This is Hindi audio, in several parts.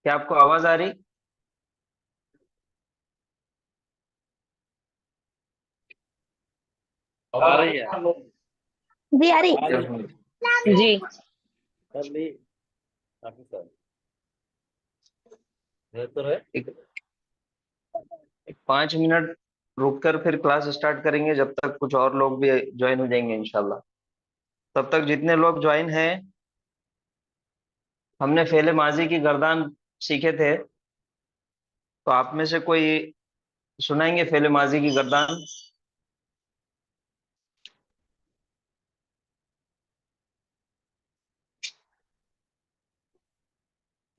क्या आपको आवाज आ रही? आ रही है। जी आ रही। आ रही है। जी। कर ली। काफी सर बेहतर है। एक, एक 5 मिनट रुक कर फिर क्लास स्टार्ट करेंगे, जब तक कुछ और लोग भी ज्वाइन हो जाएंगे इंशाल्लाह। तब तक जितने लोग ज्वाइन हैं, हमने फेले माजी की गर्दान सीखे थे, तो आप में से कोई सुनाएंगे फेले माजी की गर्दान?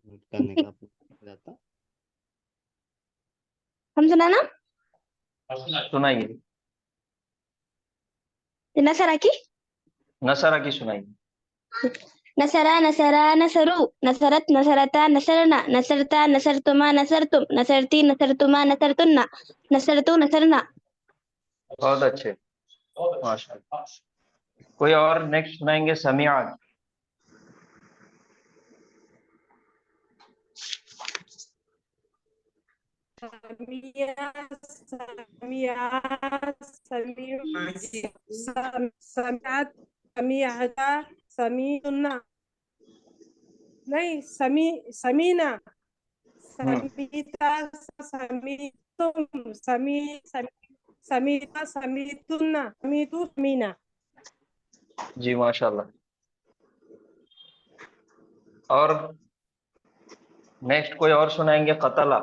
म्यूट करने का जाता। हम सुना ना। सुनाइए। नसरा की। नसरा की सुनाइए। नसरा नसरा नसरु नसरत नसरता नसरना नसरता नसरतुमा नसरतुम नसरती नसरतुमा नसरतुन्ना नसरतु नसरना। बहुत अच्छे, माशाल्लाह। कोई और नेक्स्ट सुनाएंगे? समिया। समिया समिया समियात समियाता समीना। नहीं, समीना। हम्म। समीता समीतुम समीता समीतुन्ना समीतु समीना। जी माशाल्लाह। और नेक्स्ट कोई और सुनाएंगे? कतला।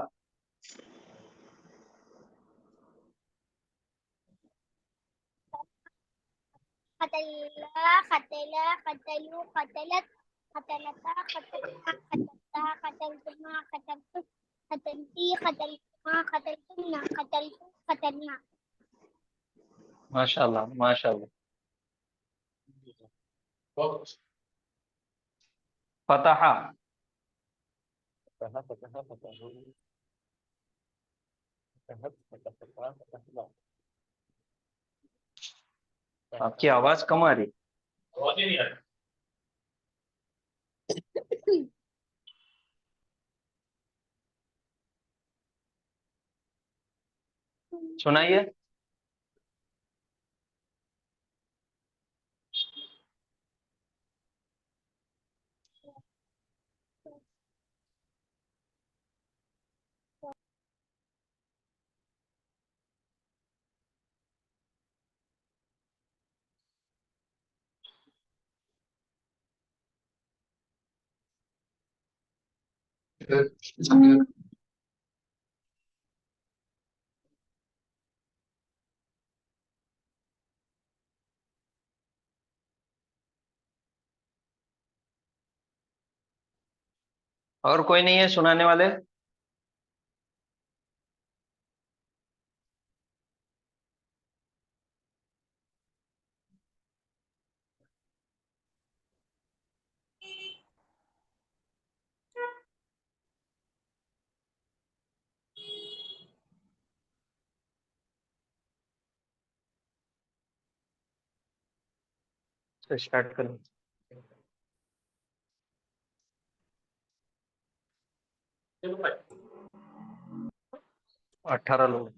खतला खतला खतलू खतलत खतलता खतलता खतलता खतलतुमा खतलतु खतलती खतलतुमा खतलतुन्ना खतलतु खतलना। माशाल्लाह माशाल्लाह। फतहा। फतह फतह फतह फतह फतह फतह फतह। आपकी आवाज कम आ रही। सुनाइए। और कोई नहीं है सुनाने वाले? तो स्टार्ट करें। 18 लोग।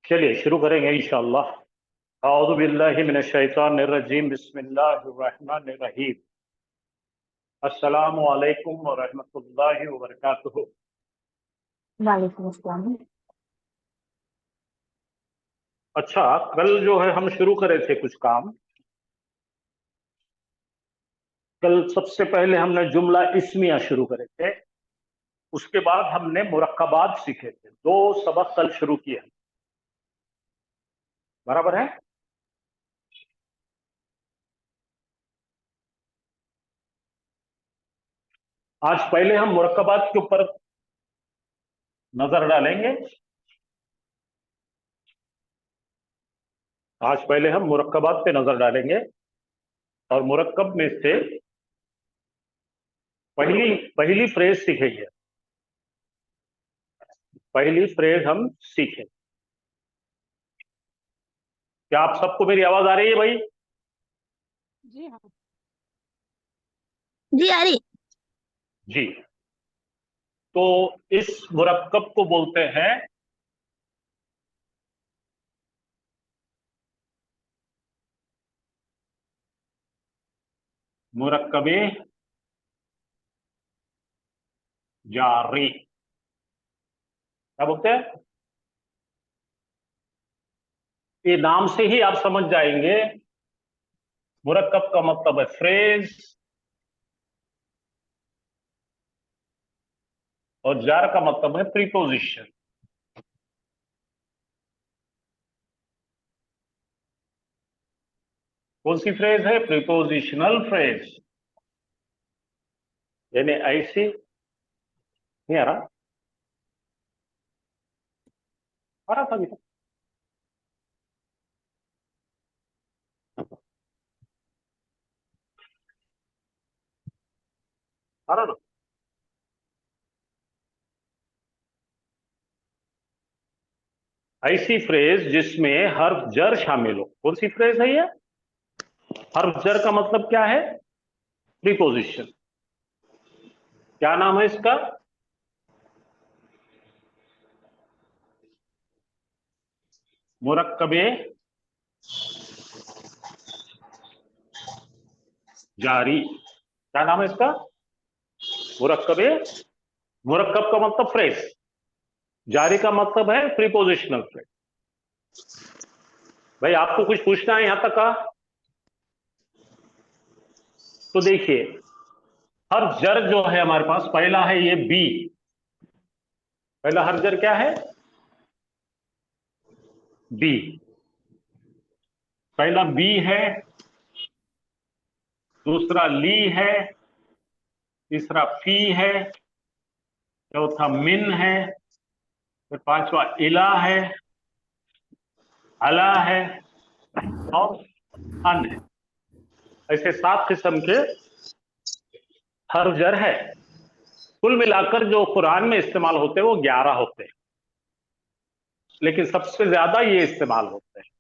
चलिए शुरू करेंगे इंशाअल्लाह। औज़ु बिल्लाहि मिनश शैतानिर रजीम, बिस्मिल्लाहिर रहमानिर रहीम। अस्सलामु अलैकुम व रहमतुल्लाहि व बरकातुहू। वालेकुम अस्सलाम। अच्छा, कल जो है हम शुरू करे थे कुछ काम। कल सबसे पहले हमने जुमला इस्मिया शुरू करे थे। उसके बाद हमने मुरक्कबात सीखे थे। 2 सबक कल शुरू किए हैं, बराबर है? आज पहले हम मुरक्कबात के ऊपर नजर डालेंगे। आज पहले हम मुरक्कबात पे नजर डालेंगे और मुरक्कब में से पहली पहली फ्रेज सीखेंगे। पहली फ्रेज हम सीखें। क्या आप सबको मेरी आवाज आ रही है भाई? जी हाँ। जी आ रही। जी। तो इस मुरक्कब को बोलते हैं मुरक्कबे जारी। क्या बोलते हैं? ये नाम से ही आप समझ जाएंगे, मुरक्कब का मतलब है फ्रेज और जार का मतलब है प्रीपोजिशन। कौन सी फ्रेज है? प्रीपोजिशनल फ्रेज, यानी ऐसी। नहीं आ रहा? आ रहा था अभी तक। आ रहा ना? ऐसी फ्रेज जिसमें हर्फ जर शामिल हो। कौन सी फ्रेज है ये? हर्फ जर का मतलब क्या है? प्रीपोजिशन। क्या नाम है इसका? मुरक्कबे जारी। क्या नाम है इसका? मुरक्कबे। मुरक्कब का मतलब फ्रेज, जारी का मतलब है प्रीपोजिशनल फ्रेज। भाई आपको कुछ पूछना है यहां तक का? तो देखिए, हर जर जो है हमारे पास, पहला है ये बी। पहला हर जर क्या है? बी। पहला बी है, दूसरा ली है, तीसरा फी है, चौथा मिन है, फिर पांचवा इला है, अला है और अन है। ऐसे 7 किस्म के हर्फ जर है। कुल मिलाकर जो कुरान में इस्तेमाल होते हैं वो 11 होते हैं, लेकिन सबसे ज्यादा ये इस्तेमाल होते हैं।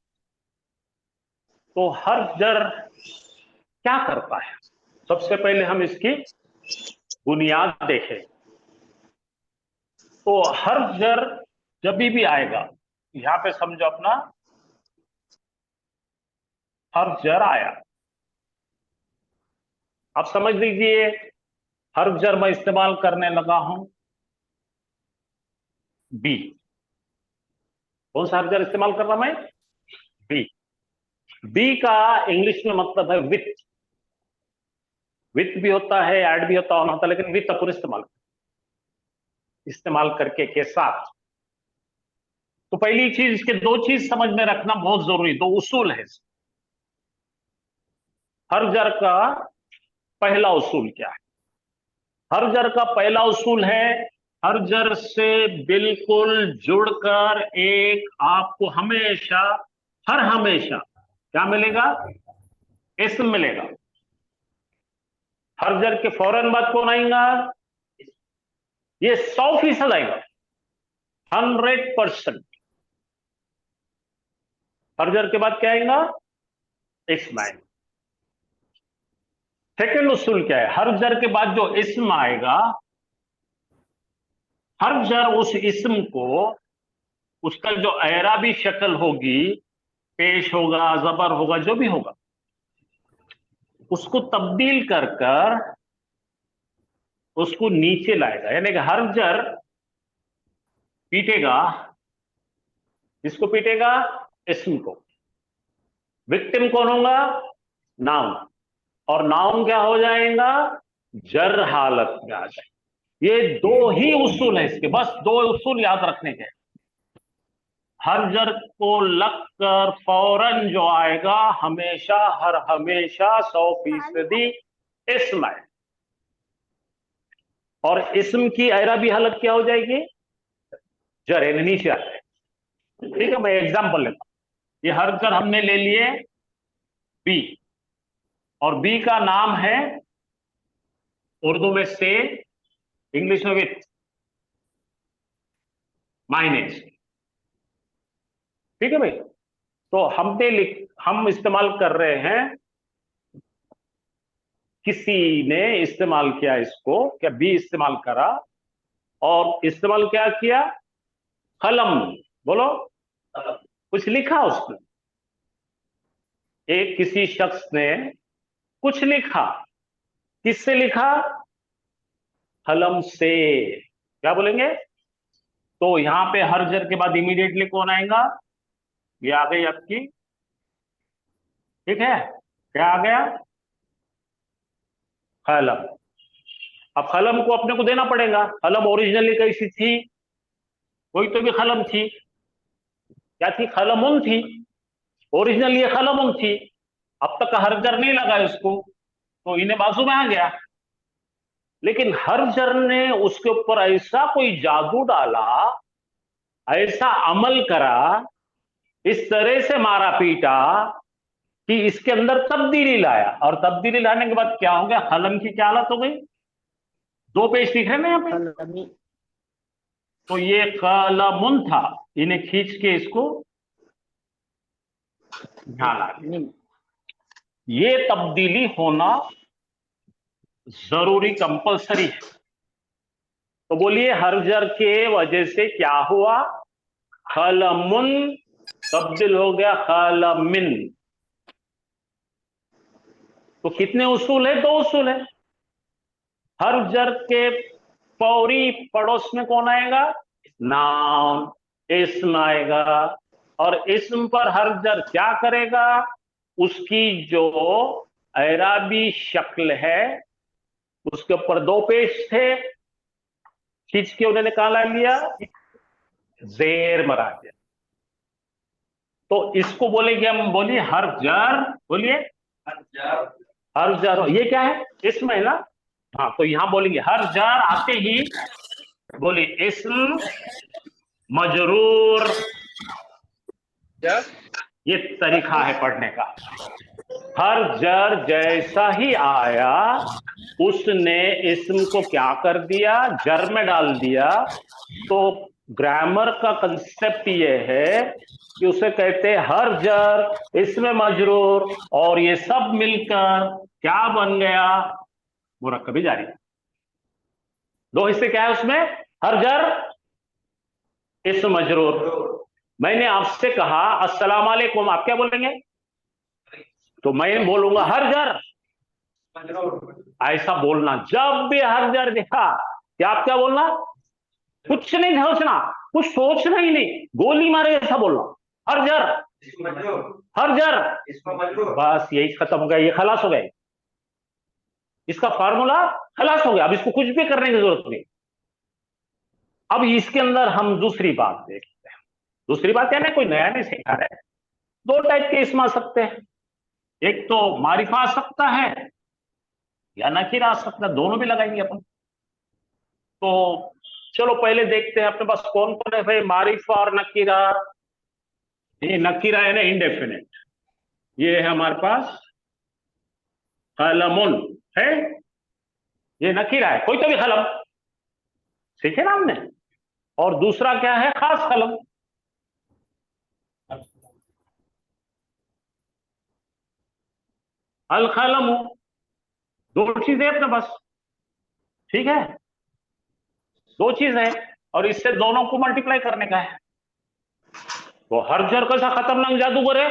तो हर्फ जर क्या करता है? सबसे पहले हम इसकी बुनियाद देखें। तो हर्फ जर जब भी आएगा, यहां पे समझो अपना हर्फ जर आया, आप समझ लीजिए हर्फ जर मैं इस्तेमाल करने लगा हूं बी। कौन सा हर्फ जर इस्तेमाल कर रहा मैं? बी। बी का इंग्लिश में मतलब है विथ। विथ भी होता है, ऐड भी होता है, ऑन होता है, लेकिन विथ अपन इस्तेमाल करके के साथ। तो पहली चीज, इसके 2 चीज समझ में रखना बहुत जरूरी, 2 उसूल है। हर्फ जर का पहला उसूल क्या है? हर्फ जर का पहला उसूल है, हर्फ जर से बिल्कुल जुड़कर एक आपको हमेशा, हर हमेशा क्या मिलेगा? इस्म मिलेगा। हर्फ जर के फौरन बाद कौन आएगा? ये 100% आएगा, 100%। हर्फ जर के बाद क्या आएगा? इस्म आएगा। सेकंड उसूल क्या है? हर्फ जर के बाद जो इस्म आएगा, हर्फ जर उस इस्म को, उसका जो एराबी शक्ल होगी, पेश होगा, जबर होगा, जो भी होगा, उसको तब्दील कर कर उसको नीचे लाएगा। यानी कि हर्फ जर पीटेगा, किसको पीटेगा? इस्म को। विक्टिम कौन होगा? नाउन। और नाउन क्या हो जाएगा? जर हालत में आ जाएगा। ये 2 ही उसूल है इसके, बस 2 उसूल याद रखने के। हर जर को लगकर फौरन जो आएगा, हमेशा हर हमेशा 100% इस्म है। और इस्म की एराबी हालत क्या हो जाएगी? जर, यानी नीचे आ जाएगी। ठीक है, मैं एग्जांपल लेता हूं। ये हर जर हमने ले लिए बी, और बी का नाम है उर्दू में से, इंग्लिश में विथ, माइनेज। ठीक है भाई। तो हम इस्तेमाल कर रहे हैं, किसी ने इस्तेमाल किया इसको, क्या बी इस्तेमाल करा और इस्तेमाल क्या किया, कलम, बोलो कुछ लिखा उसने, एक किसी शख्स ने कुछ लिखा, किससे लिखा, कलम से, क्या बोलेंगे। तो यहां पे हर जर के बाद इमीडिएटली कौन आएगा, ये आ गई आपकी, ठीक है, क्या आ गया, कलम। अब कलम को अपने को देना पड़ेगा, कलम ओरिजिनली कैसी थी, कोई तो भी कलम थी, क्या थी, कलमुन थी, ओरिजिनल ये कलमुन थी। अब तक हर जर नहीं लगा इसको, तो इन्हें बाजू में आ गया, लेकिन हर जर ने उसके ऊपर ऐसा कोई जादू डाला, ऐसा अमल करा, इस तरह से मारा पीटा कि इसके अंदर तब्दीली लाया, और तब्दीली लाने के बाद क्या हो गया, कलम की क्या हालत हो गई, दो पेज दिख रहे ना यहाँ पे, तो ये कलमुन था, इन्हें खींच के इसको ढाला, ये तब्दीली होना जरूरी, कंपलसरी है। तो बोलिए हर जर के वजह से क्या हुआ, कलमुन तब्दील हो गया कलमिन। तो कितने उसूल है, दो उसूल है। हर जर के फौरी पड़ोस में कौन आएगा, नाउन, इस्म आएगा, और इस्म पर हर जर क्या करेगा, उसकी जो एराबी शक्ल है, उसके ऊपर दो पेश थे, खींच के उन्होंने कहा ला लिया, जेर मरा दिया। तो इसको बोलेंगे हम, बोलिए हर जर, बोलिए हर जर, ये क्या है, इस्म है ना, हाँ, तो यहां बोलेंगे हर जर आते ही बोलिए इस्म मजरूर, ये तरीका है पढ़ने का। हर जर जैसा ही आया, उसने इस्म को क्या कर दिया, जर में डाल दिया। तो ग्रामर का कंसेप्ट ये है कि उसे कहते हैं हर जर, इसमें मजरूर, और ये सब मिलकर क्या बन गया, मुरक्कबी जारी। दो हिस्से क्या है उसमें, हर जर, इसम मजरूर। मैंने आपसे कहा अस्सलाम वालेकुम, आप क्या बोलेंगे, तो मैं बोलूंगा हर जर, ऐसा बोलना। जब भी हर जर देखा क्या, आप क्या बोलना, कुछ नहीं सोचना, कुछ सोचना ही नहीं, गोली मारे ऐसा बोलना, हर जर, हर जर, बस यही खत्म हो गया, ये खलास हो गए, इसका फार्मूला खलास हो गया। अब इसको कुछ भी करने की जरूरत नहीं। अब इसके अंदर हम दूसरी बात देखते हैं। दूसरी बात क्या है, कोई नया नहीं सिखा रहे। दो टाइप के इसम आ सकते हैं, एक तो मारिफा आ सकता है या नकीरा आ सकता है, दोनों भी लगाएंगे अपन। तो चलो पहले देखते हैं अपने पास कौन कौन है भाई, मारिफा और नकीरा। ये नकीरा है ना, इंडेफिनिट, ये है हमारे पास कलमुन है, ये नकीरा है, कोई तो भी कलम, सीखे ना हमने। और दूसरा क्या है, खास कलम। अल कलम, दो चीजें अपने पास, ठीक है, दो चीज है, और इससे दोनों को मल्टीप्लाई करने का है। तो हर जर कैसा खतरनाक जादूगर है,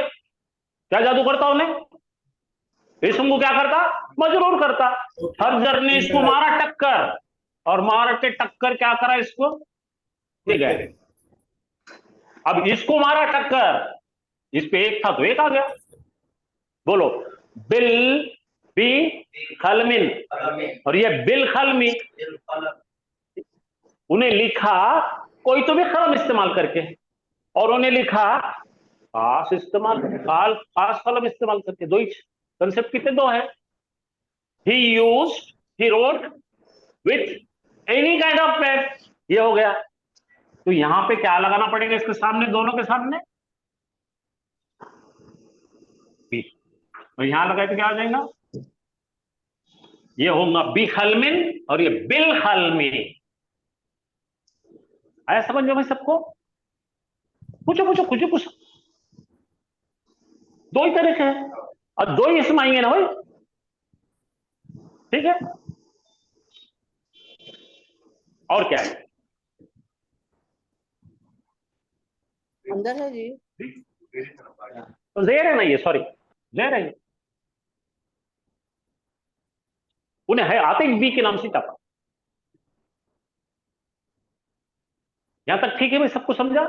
क्या जादू करता उन्हें, इसम को क्या करता, मजरूर करता। हर जर ने इसको मारा टक्कर, और मार के टक्कर क्या करा इसको, ठीक है। अब इसको मारा टक्कर, इस पे एक था तो एक आ गया, बोलो बिल बी खलमिन, और ये बिल खलमी, उन्हें लिखा कोई तो भी कलम इस्तेमाल करके, और उन्हें लिखा खास इस्तेमाल, खास कलम इस्तेमाल करके। दो ही कंसेप्ट कितने, दो है। He wrote with any kind of pen, ये हो गया। तो यहां पे क्या लगाना पड़ेगा इसके सामने, दोनों के सामने बी, और यहां लगाए तो क्या आ जाएगा, ये होगा बी खलमिन, और ये बिल खलमी। आया समझ में भाई सबको, पूछो पूछो, कुछ पूछो। दो ही तरीके हैं और दो ही इसमें आएंगे ना भाई, ठीक है। और क्या है? अंदर है जी। तो जेर है ना ये, सॉरी जेर है ये। उन्हें है आते ही बी के नाम से टपा। यहां तक ठीक है भाई, सबको समझा?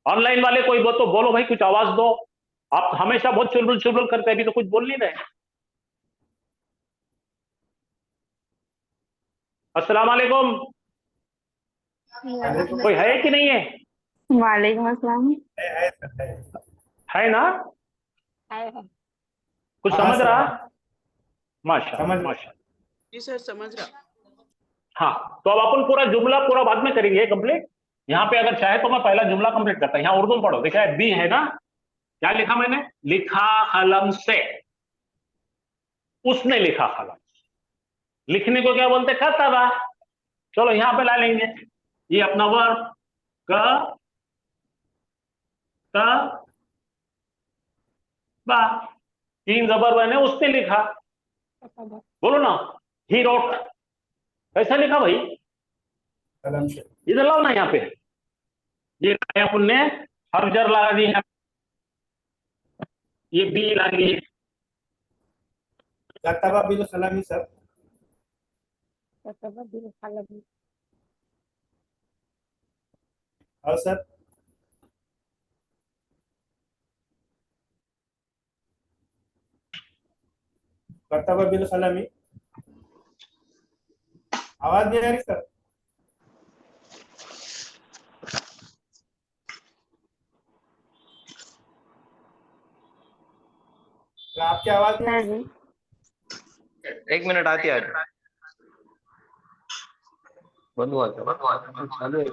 ऑनलाइन वाले कोई तो बोलो भाई, कुछ आवाज दो। आप हमेशा बहुत चुलबुल चुलबुल करते हैं, अभी तो कुछ बोल नहीं रहे। अस्सलाम वालेकुम। कोई है कि नहीं है? वालेकुम अस्सलाम। है ना? है। कुछ हाँ समझ सर, रहा? हाँ, माशा समझ रहा। माशा। जी सर समझ रहा। हाँ, तो अब अपन पूरा जुमला पूरा बाद में करेंगे कंप्लीट। यहाँ पे अगर चाहे तो मैं पहला जुमला कंप्लीट करता हूं। यहाँ उर्दू में पढ़ो, देखा है बी है ना? क्या लिखा मैंने? लिखा कलम से, उसने लिखा कलम। लिखने को क्या बोलते? कतबा। चलो यहां पे ला लेंगे, ये अपना वर्ब क त बा, तीन जबर बने, उसने लिखा। बोलो ना, ही रोट। कैसा लिखा भाई? कलम से। इधर लाओ ना, यहाँ पे ये अपन ने हर जर लगा दी है, ये बी लगी है। कतबा बिल कलमी सर। और सर कतबा बिल कलमी। आवाज नहीं आ रही सर? सर, आपकी आवाज नहीं आ रही? एक मिनट, आती है। बंद हुआ था, चालू है।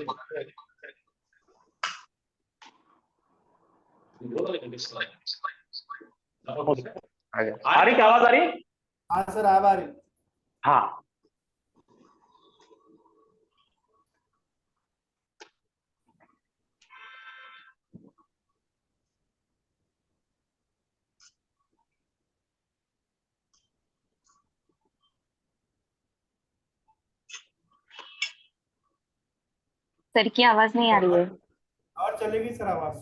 आ गया। आ रही क्या आवाज? आ रही? हाँ सर, आवाज आ रही। हाँ, सर की आवाज नहीं आ रही है। और चलेगी सर आवाज?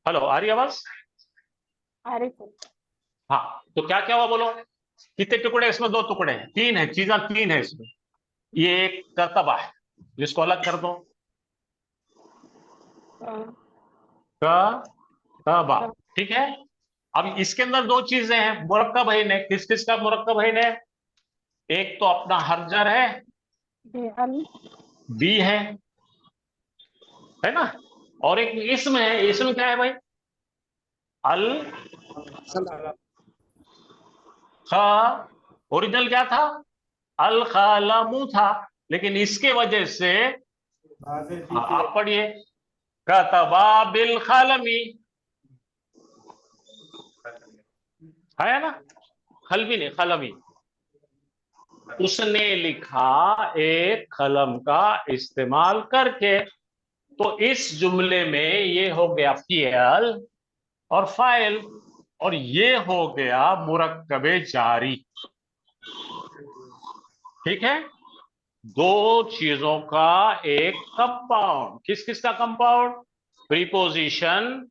हेलो, आ रही आवाज? अरे सर हाँ, तो क्या क्या हुआ बोलो? कितने टुकड़े इसमें? दो टुकड़े हैं, तीन है, चीजें तीन है इसमें। ये एक करतबा है, जिसको अलग कर दो, करतबा, ठीक है। अब इसके अंदर दो चीजें हैं, मुरक्कब है ने, किस किस का मुरक्कब है ने? एक तो अपना हरजर है, बी है ना? और एक इसम है, इसम क्या है भाई? अल खा। ओरिजिनल क्या था? अल खलमू था, लेकिन इसके वजह से हाजिर दी हाँ, थी। आप पढ़िए, कतबा बिल खलमी, है ना? खलबी नहीं, खलमी। उसने लिखा एक कलम का इस्तेमाल करके। तो इस जुमले में ये हो गया फियल और फाइल, और ये हो गया मुरक्कबे जारी, ठीक है। दो चीजों का एक कंपाउंड। किस किस का कंपाउंड? प्रीपोजिशन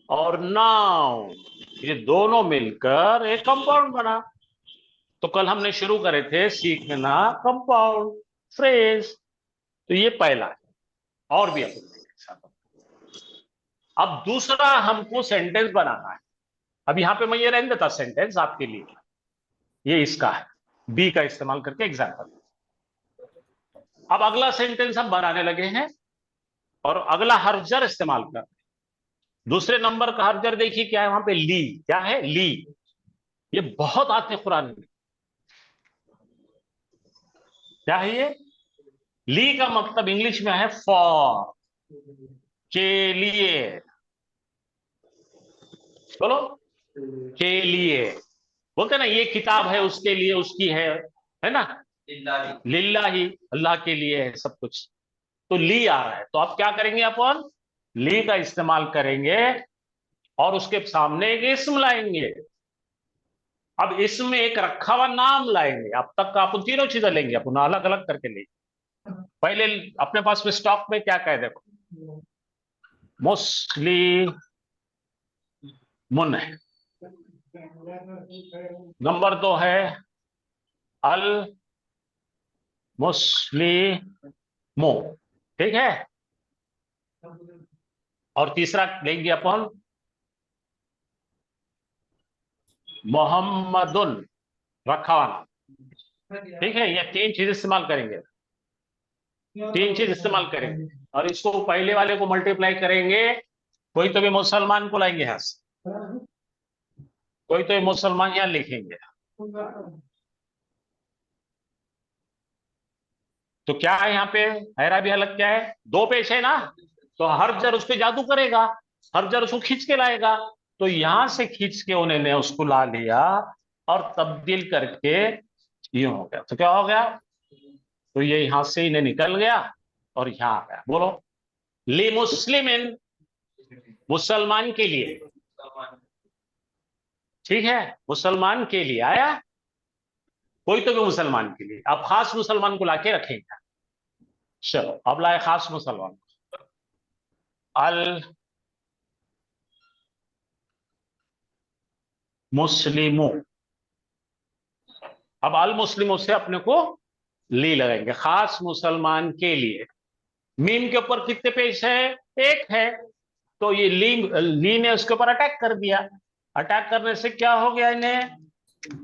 और नाउन, ये दोनों मिलकर एक कंपाउंड बना। तो कल हमने शुरू करे थे सीखना कंपाउंड फ्रेज, तो ये पहला है। और भी अपन, अब दूसरा हमको सेंटेंस बनाना है। अब यहां पे मैं ये रहने देता सेंटेंस आपके लिए, ये इसका है, बी का इस्तेमाल करके एग्जाम्पल। अब अगला सेंटेंस हम बनाने लगे हैं, और अगला हर्जर इस्तेमाल कर। दूसरे नंबर का हर्जर देखिए क्या है वहां पे? ली। क्या है? ली। ये बहुत आते कुरान में। क्या है ये? ली का मतलब इंग्लिश में है फॉर, के लिए। बोलो, के लिए। बोलते ना ये किताब है उसके लिए, उसकी है ना, लिल्लाही, अल्लाह के लिए है सब कुछ। तो ली आ रहा है, तो अब क्या करेंगे, अपन ली का इस्तेमाल करेंगे और उसके सामने एक इस्म लाएंगे। अब इसमें एक रखा हुआ नाम लाएंगे। अब तक का अपन तीनों चीजें लेंगे, अपन अलग अलग करके लेंगे। पहले अपने पास में स्टॉक में क्या कहे, देखो मुस्लिमुन है, नंबर 2 है अल मुस्लिमो, ठीक है, और तीसरा लेंगे अपन मोहम्मदुन, रखा हुआ नाम, ठीक है। ये 3 चीज इस्तेमाल करेंगे, 3 चीज इस्तेमाल करेंगे, और इसको पहले वाले को मल्टीप्लाई करेंगे। कोई तो भी मुसलमान को लाएंगे यहां से, कोई तो भी मुसलमान यहां लिखेंगे। तो क्या है यहाँ पे, हैरा भी अलग क्या है, 2 पेश है ना, तो हर जर उस पर जादू करेगा, हर जर उसको खींच के लाएगा। तो यहां से खींच के उन्होंने उसको ला लिया और तब्दील करके यूं हो गया। तो क्या हो गया, तो ये यहां से इन्हें निकल गया और यहां आ गया। बोलो ली मुस्लिमिन, मुसलमान के लिए, ठीक है, मुसलमान के लिए आया, कोई तो भी मुसलमान के लिए। अब खास मुसलमान को लाके रखेंगे। चलो अब लाए खास मुसलमान, अल मुस्लिमो। अब अल मुस्लिमों से अपने को ली लगाएंगे, खास मुसलमान के लिए। मीम के ऊपर कितने पेश है, 1 है, तो ये ली ने उसके ऊपर अटैक कर दिया। अटैक करने से क्या हो गया, इन्हें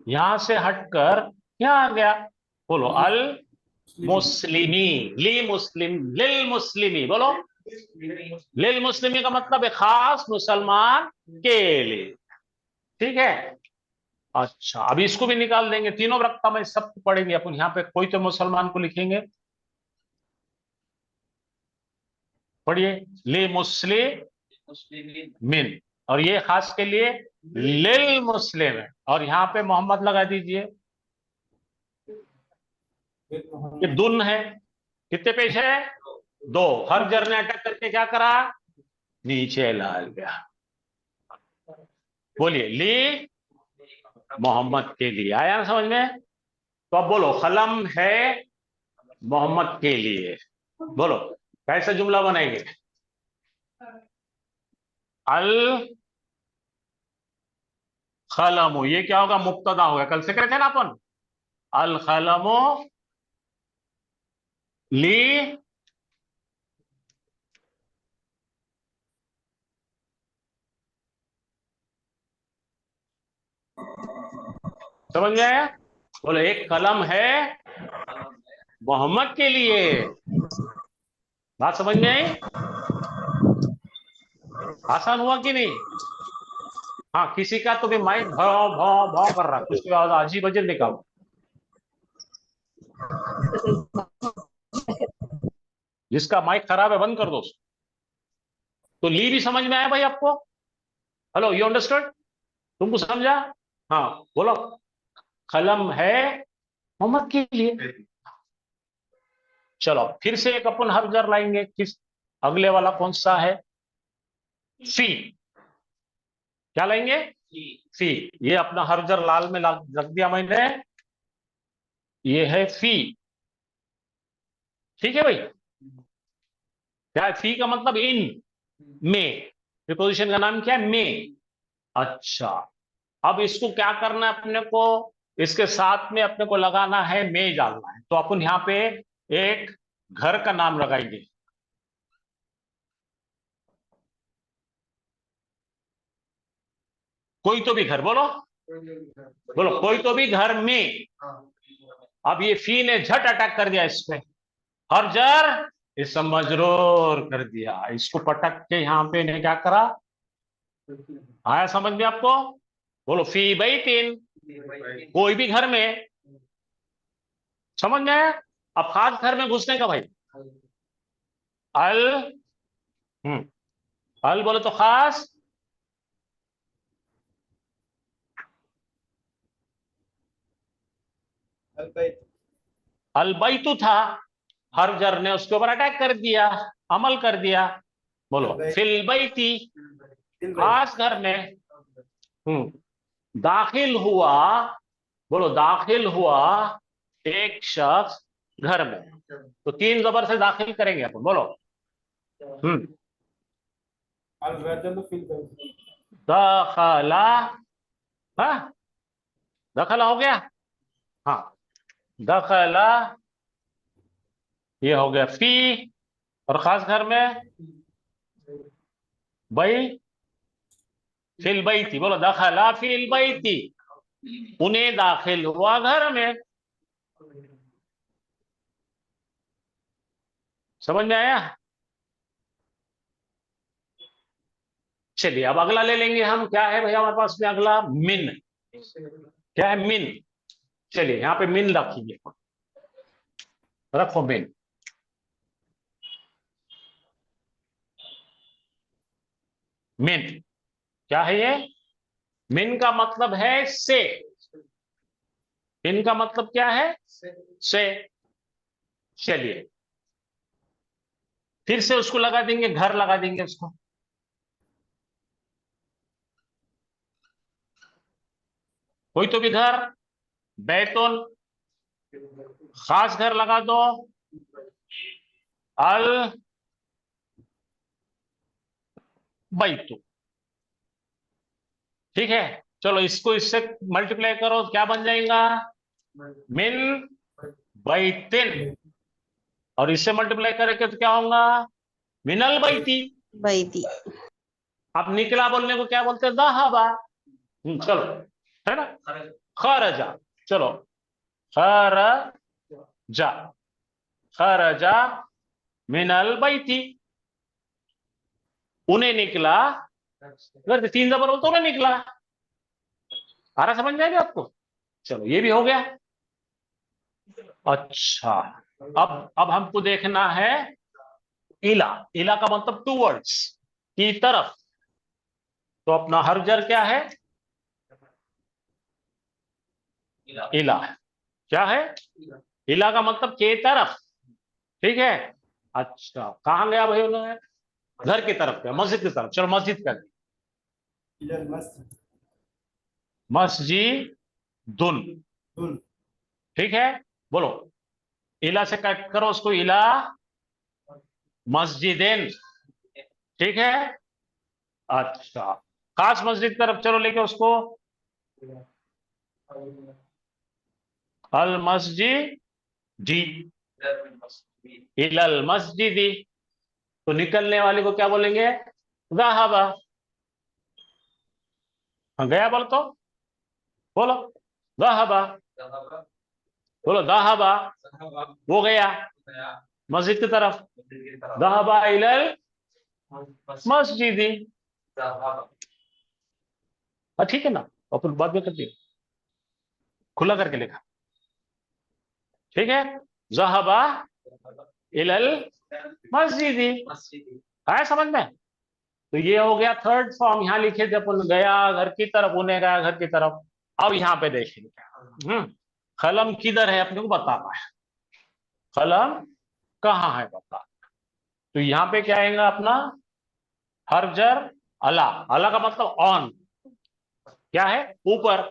यहां से हटकर यहां आ गया। बोलो अल मुस्लिमी, ली मुस्लिम, लिल मुस्लिमी, बोलो लिल मुस्लिमी का मतलब है खास मुसलमान के लिए, ठीक है। अच्छा अभी इसको भी निकाल देंगे, तीनों रखता में सब पढ़ेंगे अपन। यहाँ पे कोई तो मुसलमान को लिखेंगे, पढ़िए ले मुस्लिमिन, और ये खास के लिए लिल मुस्लिम है, और यहाँ पे मोहम्मद लगा दीजिए। ये दुन है, कितने पेश है, 2। हर जर ने अटैक करके क्या करा, नीचे ला गया। बोलिए ली मोहम्मद के लिए, आया ना समझ में। तो अब बोलो कलम है मोहम्मद के लिए, बोलो कैसा जुमला बनाएंगे, अल खलमो, ये क्या होगा, मुब्तदा होगा, कल से करे थे ना अपन, अल खलमो ली समझ में आया। बोलो एक कलम है मोहम्मद के लिए, बात समझ में आई, आसान हुआ कि नहीं। हाँ किसी का तो भी माइक भाव भाव भाव कर रहा है, कुछ अजीब अजीब निकालो। जिसका माइक खराब है बंद कर दो। तो ली भी समझ में आया भाई आपको, हेलो यू अंडरस्टूड, तुमको समझा। हाँ बोलो कलम है मोहम्मद के लिए। चलो फिर से एक अपन हर जर लाएंगे, किस अगले वाला कौन सा है, फी, क्या लाएंगे, फी। ये अपना हर जर लाल में रख दिया मैंने, ये है फी, ठीक है भाई। क्या है फी का मतलब, इन में, प्रीपोजिशन का नाम क्या है, में। अच्छा अब इसको क्या करना है अपने को, इसके साथ में अपने को लगाना है में डालना है। तो अपन यहां पे एक घर का नाम लगाएंगे, कोई तो भी घर, बोलो बोलो कोई तो भी घर में। अब ये फी ने झट अटैक कर दिया इस पे, हर जर इस मजरूर कर दिया, इसको पटक के यहां पे ने क्या करा, आया समझ में आपको। बोलो फी बैतिन, कोई भी घर में, समझ में आया। अब खास घर में घुसने का भाई, अल अल बोले तो खास, अलबैत अलबैतु था, हरजर ने उसके ऊपर अटैक कर दिया, अमल कर दिया। बोलो अलबैत फिल बैती, फिल बैत खास घर में। दाखिल हुआ, बोलो दाखिल हुआ एक शख्स घर में। तो 3 जबर से दाखिल करेंगे अपन, बोलो। अल रजल फिल बैत दखला, हाँ दखला हो गया, हाँ दखला ये हो गया फी, और खास घर में बई फिल बैती, बोलो दखला फिल बैती, उन्हें दाखिल हुआ घर में। समझ में आया? चलिए अब अगला ले लेंगे हम। क्या है भैया हमारे पास में अगला? मिन। क्या है? मिन। चलिए यहां पे मिन रखिए, रखो मिन। मिन क्या है ये? मिन का मतलब है से। मिन का मतलब क्या है? से। चलिए फिर से उसको लगा देंगे, घर लगा देंगे उसको। कोई तो भी घर, बैतुन, खास घर लगा दो, अल बैतु। ठीक है, चलो इसको इससे मल्टीप्लाई करो, क्या बन जाएगा? मिन बैतिन। और इससे मल्टीप्लाई करके तो क्या होगा? मिनल बैती। बैती। आप निकला बोलने को क्या बोलते हैं? दहाबा। चलो, है ना? खरजा। चलो खरजा, खरजा मिनल बैती, उन्हें निकला। अगर 3 जबर बोलते उन्हें निकला। आ रहा समझ में आएगा आपको? चलो ये भी हो गया। अच्छा, अब हमको देखना है इला। इला का मतलब टूवर्ड्स, की तरफ। तो अपना हरजर क्या है? इला। क्या है? इला का मतलब के तरफ। ठीक है, अच्छा कहां गया भाई? उन्होंने घर की तरफ गया, मस्जिद की तरफ। चलो मस्जिद कर दी, इलल मस्जिद मस्जिदुन। दुन ठीक है, बोलो इला से कट करो उसको, इला मस्जिदेन। ठीक है, अच्छा खास मस्जिद की तरफ चलो लेके उसको, अल मस्जिदी, इलल मस्जिदी। तो निकलने वाले को क्या बोलेंगे? ज़हाबा। हाँ, गया बोलो तो, बोलो ज़हाबा, बोलो ज़हाबा, वो गया मस्जिद की तरफ। ज़हाबा इलल मस्जिदी। हाँ ठीक है ना, अपन बाद में कर दिए, खुला करके लिखा। ठीक है, ज़हाबा इलल मस्जिदी। आया समझ में? तो ये हो गया थर्ड फॉर्म। यहां लिखे थे अपन, गया घर की तरफ, उन्हें गया घर की तरफ। अब यहां पे देखेंगे कलम किधर है अपने को बताना है, कलम कहां है बता। तो यहां पे क्या आएगा अपना? हरजर अला। अला का मतलब ऑन, क्या है? ऊपर।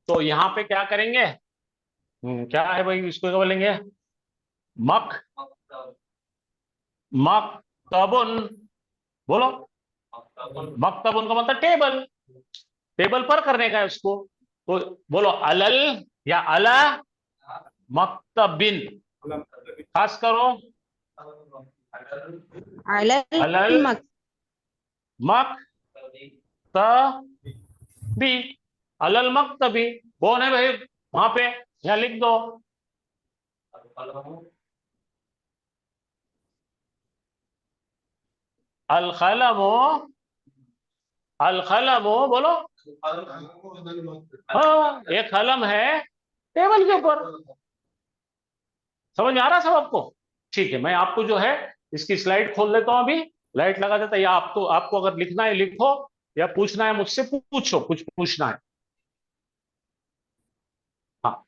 तो यहां पे क्या करेंगे? क्या है भाई, इसको क्या बोलेंगे? मक मकतबुन। बोलो मकतबुन का मतलब टेबल, टेबल पर करने का है उसको। तो बोलो अलल या अला मकतबिन। अलम खास करो, अलल अलल मक मकतबी, अलल मकतबी। कौन है भाई वहां पे? यहां लिख दो, अल कलमो, अल कलमो। बोलो हाँ, एक कलम है टेबल के ऊपर। समझ में आ रहा सब आपको? ठीक है, मैं आपको जो है इसकी स्लाइड खोल देता हूं, अभी लाइट लगा देता है। या आपको अगर लिखना है लिखो, या पूछना है मुझसे पूछो, कुछ पूछना है। हाँ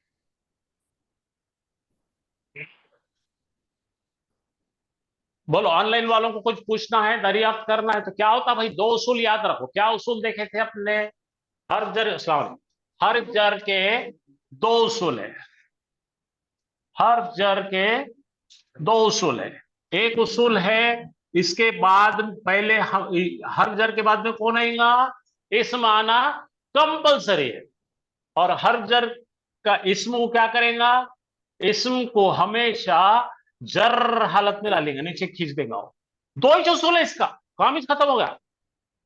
बोलो, ऑनलाइन वालों को कुछ पूछना है, दरियाफ्त करना है तो क्या होता भाई? दो उसूल याद रखो। क्या उसूल देखे थे अपने? हर जर, अस्सलाम वालेकुम। हर जर के दो उसूल है। हर जर के दो उसूल है। एक उसूल है, इसके बाद पहले हर जर के बाद में कौन आएगा? इसम आना कंपलसरी है। और हर जर का इसम को क्या करेगा? इसम को हमेशा जर हालत में डालेंगे, नीचे खींच देगा। दो ही उसूल है इसका, काम ही खत्म हो गया।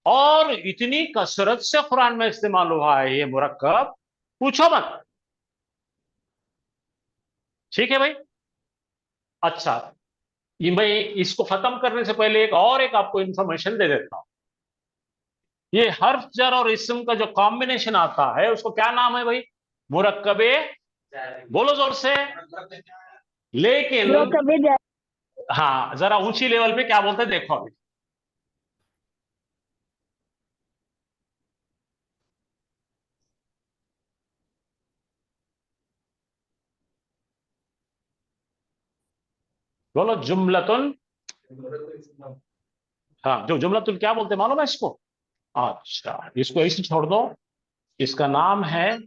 और इतनी कसरत से कुरान में इस्तेमाल हुआ है ये मुरक्कब, पूछो मत। ठीक है भाई। अच्छा, ये मैं इसको खत्म करने से पहले एक आपको इंफॉर्मेशन दे देता हूं। ये हर्फ जर और इस्म का जो कॉम्बिनेशन आता है उसको क्या नाम है भाई? मुरक्कबे। बोलो जोर से। लेकिन हाँ, जरा ऊंची लेवल पे क्या बोलते हैं देखो अभी। बोलो जुमलतुन। हाँ, जो जुमलतुल क्या बोलते हैं मालूम है इसको? अच्छा, इसको ऐसे छोड़ दो। इसका नाम है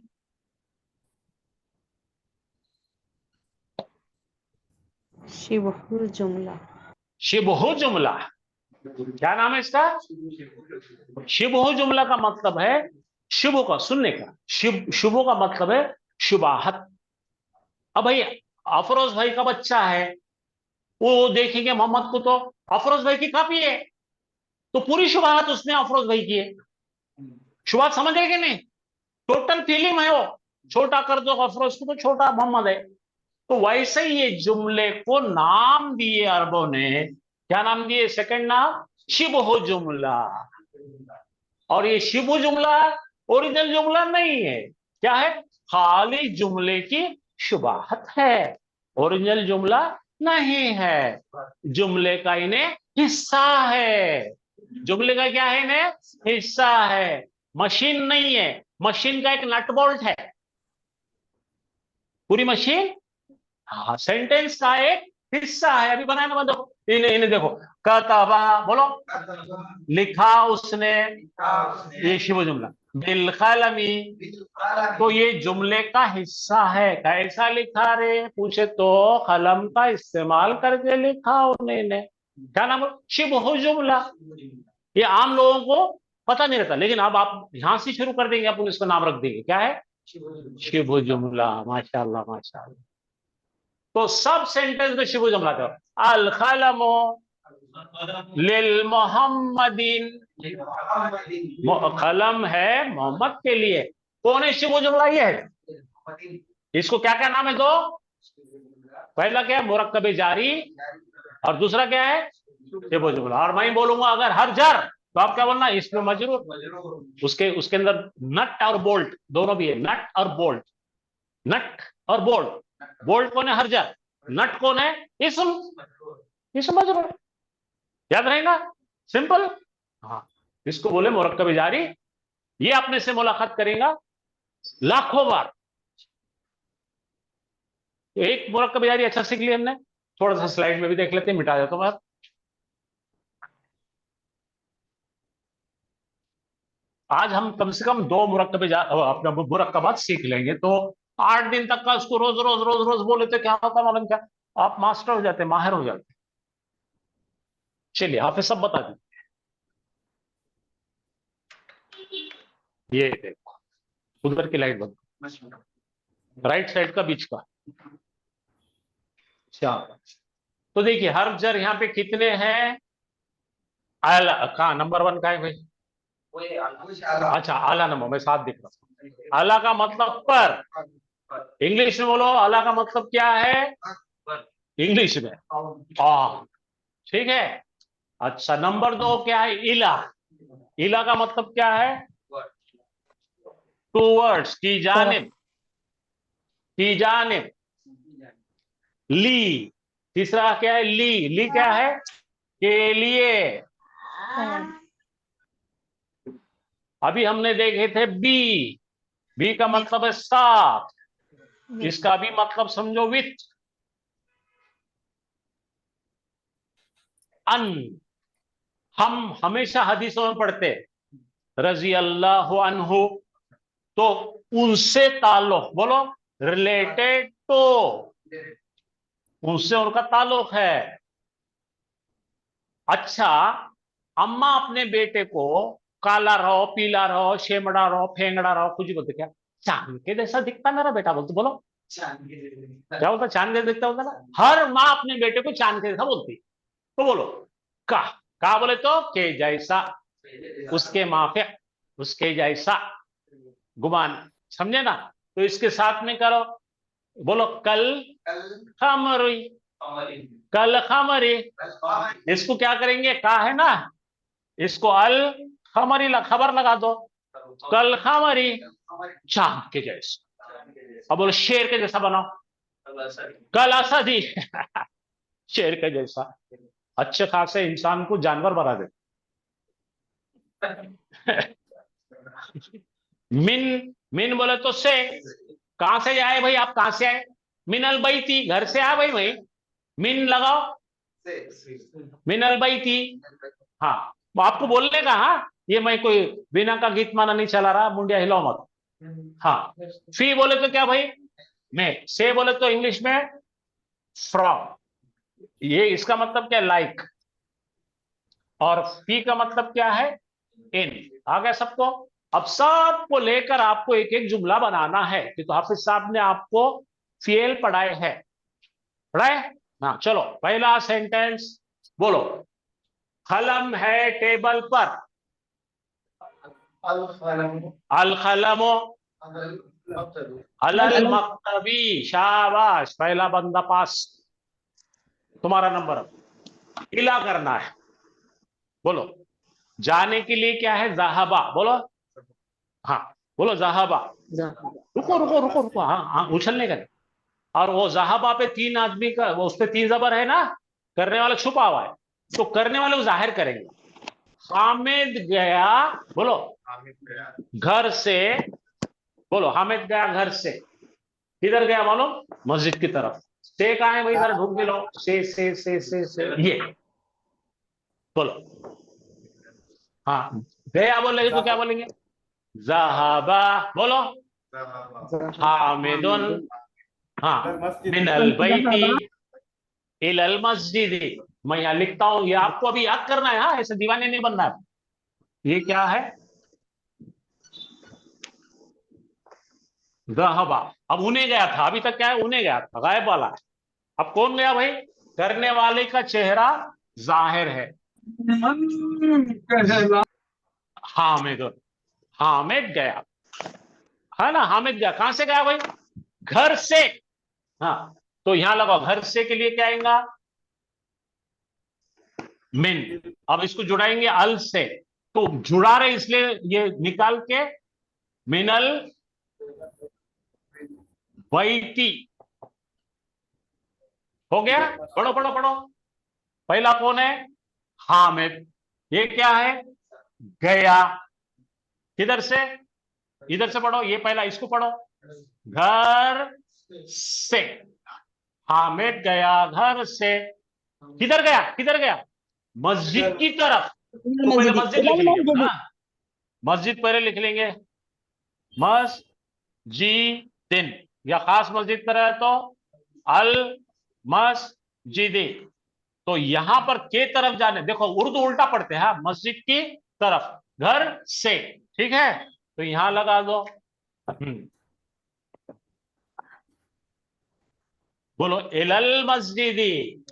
शिबहुल जुमला। शिबहु जुमला। क्या नाम है इसका? शिबहु जुमला का मतलब है शुभ का, सुनने का। शुभ का मतलब है शुबाहत। अब भाई अफरोज भाई का बच्चा है, वो देखेंगे मोहम्मद को तो अफरोज भाई की कॉपी है, तो पूरी शुबाहत उसने अफरोज भाई की है। शुबाहत समझ रहे कि नहीं? टोटल फीलिंग है वो। छोटा कर दो अफरोज को तो छोटा मोहम्मद है। तो वैसे ही ये जुमले को नाम दिए अरबों ने। क्या नाम दिए? सेकंड नाम शिबहु जुमला। और ये शिबहु जुमला ओरिजिनल जुमला नहीं है। क्या है? खाली जुमले की शुबाहत है, ओरिजिनल जुमला नहीं है। जुमले का इन्हें हिस्सा है। जुमले का क्या है? इन्हें हिस्सा है। मशीन नहीं है। मशीन का एक नट बोल्ट है। पूरी मशीन हाँ सेंटेंस का एक हिस्सा है। अभी बनाया ना, देखो इन्हें इन्हें देखो। कतबा, बोलो लिखा उसने। ये शिव जुमला। बिल कलमी, तो ये जुमले का हिस्सा है। कैसा लिखा रे पूछे तो कलम का इस्तेमाल करके लिखा उन्होंने। क्या नाम? शिबहु जुमला। ये आम लोगों को पता नहीं रहता, लेकिन अब आप यहां से शुरू कर देंगे, अपन इसको नाम रख देंगे। क्या है? शिबहु जुमला। माशाअल्लाह माशाअल्लाह। तो सब सेंटेंस में शिबहु जुमला करो। अल कलमो लिल मोहम्मदीन, कलम है मोहम्मद के लिए। कौन है शिबहु जुमला? ये है। इसको क्या क्या नाम है? दो। पहला क्या है? मुरक्कबे जारी। और दूसरा क्या है? शिबहु जुमला। और मैं बोलूंगा अगर हर जर, तो आप क्या बोलना? इसमें मजरूर। उसके उसके अंदर नट और बोल्ट दोनों भी है। नट और बोल्ट। नट और बोल्ट। बोल्ट कौन है? हर जर। नट कौन है? इसम मजरूर। याद रहेगा? सिंपल। हाँ, इसको बोले मुरक्कबे जारी। ये अपने से मुलाकात करेगा लाखों बार। तो एक मुरक्कबे जारी अच्छा सीख लिया हमने। थोड़ा सा स्लाइड में भी देख लेते हैं, मिटा देता हूं बात। आज हम कम से कम दो अपना मुरक्कबात सीख लेंगे, तो 8 दिन तक का उसको रोज रोज रोज रोज बोले तो क्या होता मालूम? क्या आप मास्टर हो जाते, माहिर हो जाते। चलिए हाफिज सब बता दीजिए। ये देखो उधर की लाइट बंद, राइट साइड का बीच का। अच्छा, तो देखिए हर जर यहाँ पे कितने हैं? आला कहा नंबर 1 का है भाई? अच्छा, आला नंबर मैं 7 दिख रहा हूँ। आला का मतलब पर। इंग्लिश में बोलो, आला का मतलब क्या है? इंग्लिश में ठीक है। अच्छा, नंबर 2 क्या है? इला। इला का मतलब क्या है? टूवर्ड्स, की जानिब। की जानिब। ली। तीसरा क्या है? ली। ली क्या है? के लिए। अभी हमने देखे थे बी। बी का मतलब है साथ। इसका भी मतलब समझो विथ। अन, हम हमेशा हदीसों में पढ़ते रजी अल्लाह अन्हु, तो उनसे ताल्लुक, बोलो रिलेटेड टू, उनसे उनका ताल्लुक है। अच्छा, अम्मा अपने बेटे को काला रहो, पीला रहो, शेमड़ा रहो, फेंगड़ा रहो, कुछ भी बोलते, क्या चांद के जैसा दिखता मेरा बेटा, बोलते, बोलो क्या बोलता, चांद के दिखता बोलता ना। हर माँ अपने बेटे को चांद के जैसा बोलती। तो बोलो का बोले तो के जैसा, उसके माफे, उसके जैसा, गुमान, समझे ना। तो इसके साथ में करो, बोलो कल खमरी, कल खमरी। इसको क्या करेंगे, का है ना, इसको अल खमरी खबर लगा दो, कल खमरी, चांद के जैसा। अब बोलो शेर के जैसा बनाओ, कल असदी शेर के जैसा। अच्छे खासे इंसान को जानवर बना दे। मिन बोले तो से, कहां से आए भाई, आप कहां से आए, मिनल बैती, घर से आए भाई, भाई मिन लगाओ, मिनल बैती। हाँ, आपको बोलने का, हाँ ये मैं कोई बिना का गीत माना नहीं चला रहा, मुंडिया हिलाओ मत। हाँ, फी बोले तो क्या भाई, मैं, से बोले तो इंग्लिश में फ्रॉम, ये इसका मतलब क्या, लाइक, और फी का मतलब क्या है, इन। आ गया सबको। अब सबको लेकर आपको एक एक जुमला बनाना है, कि तो हाफिज साहब ने आपको फेल पढ़ाए हैं, पढ़ाए। हाँ चलो, पहला सेंटेंस बोलो, कलम है टेबल पर, अल कलमो अलल मक्तबी, शाबाश, पहला बंदा पास, तुम्हारा नंबर। इला करना है, बोलो जाने के लिए क्या है, जहाबा, बोलो, हाँ बोलो जहाबा, रुको रुको रुको रुको, हाँ हाँ उछलने का नहीं। और वो जहाबा पे तीन आदमी का, वो उस पे तीन जबर है ना, करने वाला छुपा हुआ है, तो करने वाले को जाहिर करेंगे। हामिद गया, बोलो घर से, बोलो हामिद गया घर से, किधर गया मालूम, मस्जिद की तरफ। से कहाँ है भाई, जरा ढूंढ के लो, से ये बोलो। हाँ, गया बोलेंगे तो क्या बोलेंगे, ज़हाबा, बोलो हामिदुन, हाँ मिनल बैती इलल मस्जिदी। मैं यहां लिखता हूं, ये आपको अभी याद करना है, हाँ ऐसे दीवाने नहीं बनना है। ये क्या है, ज़हाबा। अब उन्हें गया था, अभी तक क्या है, उन्हें गया था, गायब वाला है। अब कौन गया भाई, करने वाले का चेहरा जाहिर है, हामिदुन, हामिद गया, है ना, हामिद गया, कहां से गया भाई, घर से। हाँ, तो यहां लगाओ, घर से के लिए क्या आएगा, मिन। अब इसको जुड़ाएंगे अल से, तो जुड़ा रहे इसलिए ये निकाल के मिनल बैती हो गया। पढ़ो पढ़ो पढ़ो, पहला कौन है, हामिद, ये क्या है, गया, किधर से, इधर से पढ़ो, ये पहला इसको पढ़ो, घर से, हामिद गया घर से, किधर गया, किधर गया, मस्जिद की तरफ। तो पहले मस्जिद लिख लेंगे, हाँ मस्जिद पहले लिख लेंगे, मस्जिदिन, या खास मस्जिद पर है तो अल मस्जिदी। तो यहां पर के तरफ जाने, देखो उर्दू उल्टा पढ़ते हैं, मस्जिद की तरफ, घर से, ठीक है, तो यहां लगा दो। बोलो इलल मस्जिदी,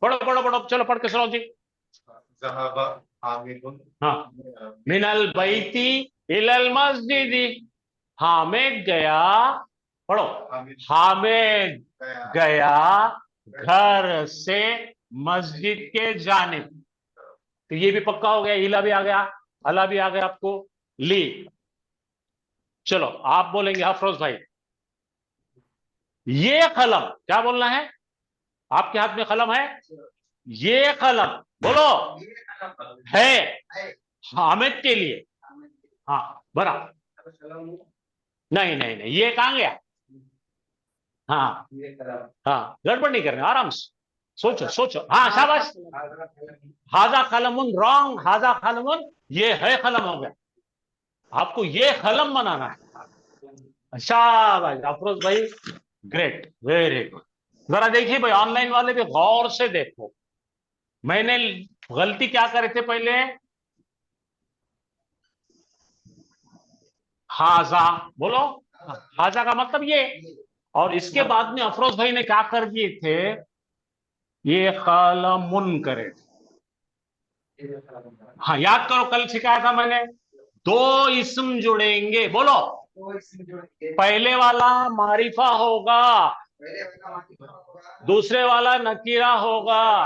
पढ़ो पढ़ो पढ़ो, चलो पढ़ के सुनाओ जी। हाँ, मिनल बैती इलल मस्जिदी, हामिद गया, पढ़ो हामिद गया घर से मस्जिद के जाने। तो ये भी पक्का हो गया, इला भी आ गया, अला भी आ गया आपको, ली। चलो आप बोलेंगे अफरोज भाई, ये कलम, क्या बोलना है, आपके हाथ में कलम है, ये कलम, बोलो है हामिद के लिए, हाँ बराबर, नहीं नहीं ये कहां गया, हाँ हाँ गड़बड़ नहीं करना, आराम से, सोचो सोचो, हाँ शाबाश। हाजा कलमुन रॉन्ग, हाजा कलमुन ये है कलम हो गया, आपको ये कलम बनाना है। शाबाश अफरोज भाई, ग्रेट, वेरी गुड। जरा देखिए भाई, ऑनलाइन वाले भी गौर से देखो, मैंने गलती क्या करे थे पहले, हाजा बोलो, हाजा का मतलब ये, और इसके बाद में अफरोज भाई ने क्या कर दिए थे, ये कलमुन करे। हाँ याद करो, कल सिखाया था मैंने, दो इस्म जुड़ेंगे, बोलो पहले वाला मारिफा होगा, दूसरे वाला नकीरा होगा,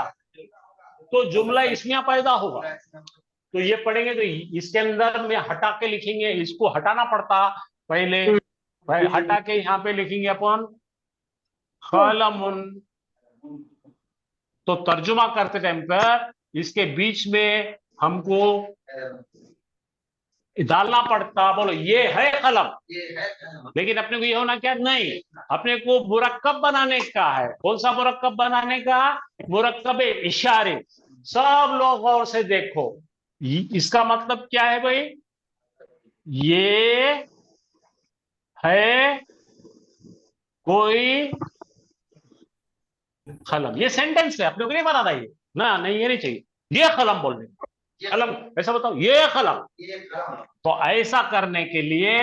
तो जुमला इसमिया पैदा होगा। तो ये पढ़ेंगे तो इसके अंदर में हटा के लिखेंगे, इसको हटाना पड़ता पहले, हटा के यहाँ पे लिखेंगे अपन कलमुन। तो तर्जुमा करते टाइम पर इसके बीच में हमको डालना पड़ता, बोलो ये है कलम, लेकिन अपने को ये होना क्या नहीं, अपने को मुरक्कब बनाने का है। कौन सा मुरक्कब बनाने का, मुरक्कब इशारे। सब लोग गौर से देखो, इसका मतलब क्या है भाई, ये है कोई कलम, ये सेंटेंस है, अपने को नहीं बनाना ये ना, नहीं ये नहीं चाहिए, ये कलम बोलने, कलम ऐसा बताओ, ये कलम। तो ऐसा करने के लिए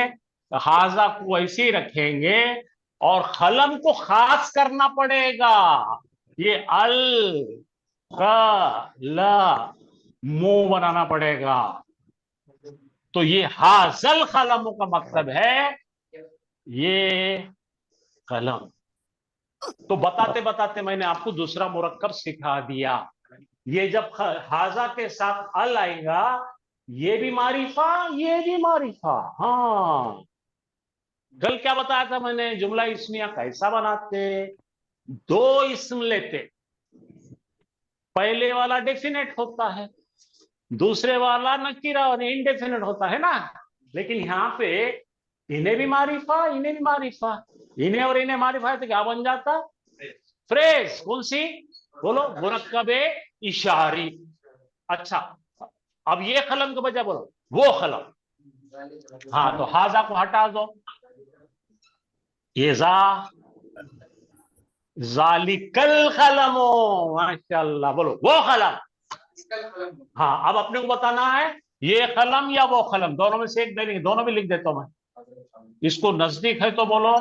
हाजा को ऐसे ही रखेंगे और कलम को खास करना पड़ेगा, ये अल मुंह बनाना पड़ेगा। तो ये हाजल कलमों का मतलब है ये कलम। तो बताते बताते मैंने आपको दूसरा मुरक्कब सिखा दिया। ये जब हाजा के साथ अल आएगा, ये भी मारिफा, ये भी मारिफा। हाँ कल क्या बताया था मैंने, जुमला इस्मिया कैसा बनाते, दो इस्म लेते, पहले वाला डेफिनेट होता है, दूसरे वाला नकीरा और इनडेफिनेट होता है ना। लेकिन यहाँ पे इन्हें भी मारिफा, इन्हें भी मारिफा, इन्हें और इन्हें मारिफा है तो क्या बन जाता, फ्रेज। कौन सी, बोलो मुरक्कबे इशारी। अच्छा अब ये कलम के बजाय बोलो वो कलम। हाँ तो हाजा को हटा दो, ये जालिकल कलमो, माशाल्लाह, बोलो वो कलम। हाँ अब अपने को बताना है ये कलम या वो कलम, दोनों में से एक देंगे, दोनों भी लिख देता हूं मैं। इसको नजदीक है तो बोलो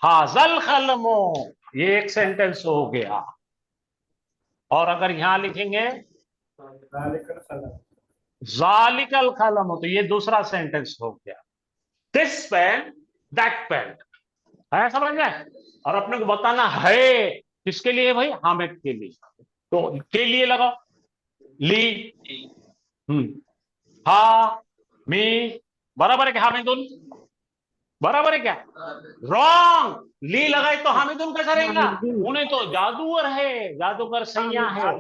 हाजल कलमो, ये एक सेंटेंस हो गया। और अगर यहां लिखेंगे जालिकल कलम, तो ये दूसरा सेंटेंस हो गया, दिस पेन दैट पेन, है समझ में। और अपने को बताना है किसके लिए भाई, हामिद के लिए, तो के लिए लगाओ ली, हा मी, बराबर है क्या, हामिदुन बराबर है क्या, रॉन्ग, ली लगाए तो हामिदुन कैसा रहेगा, उन्हें तो जादूगर है, जादूगर सैया है।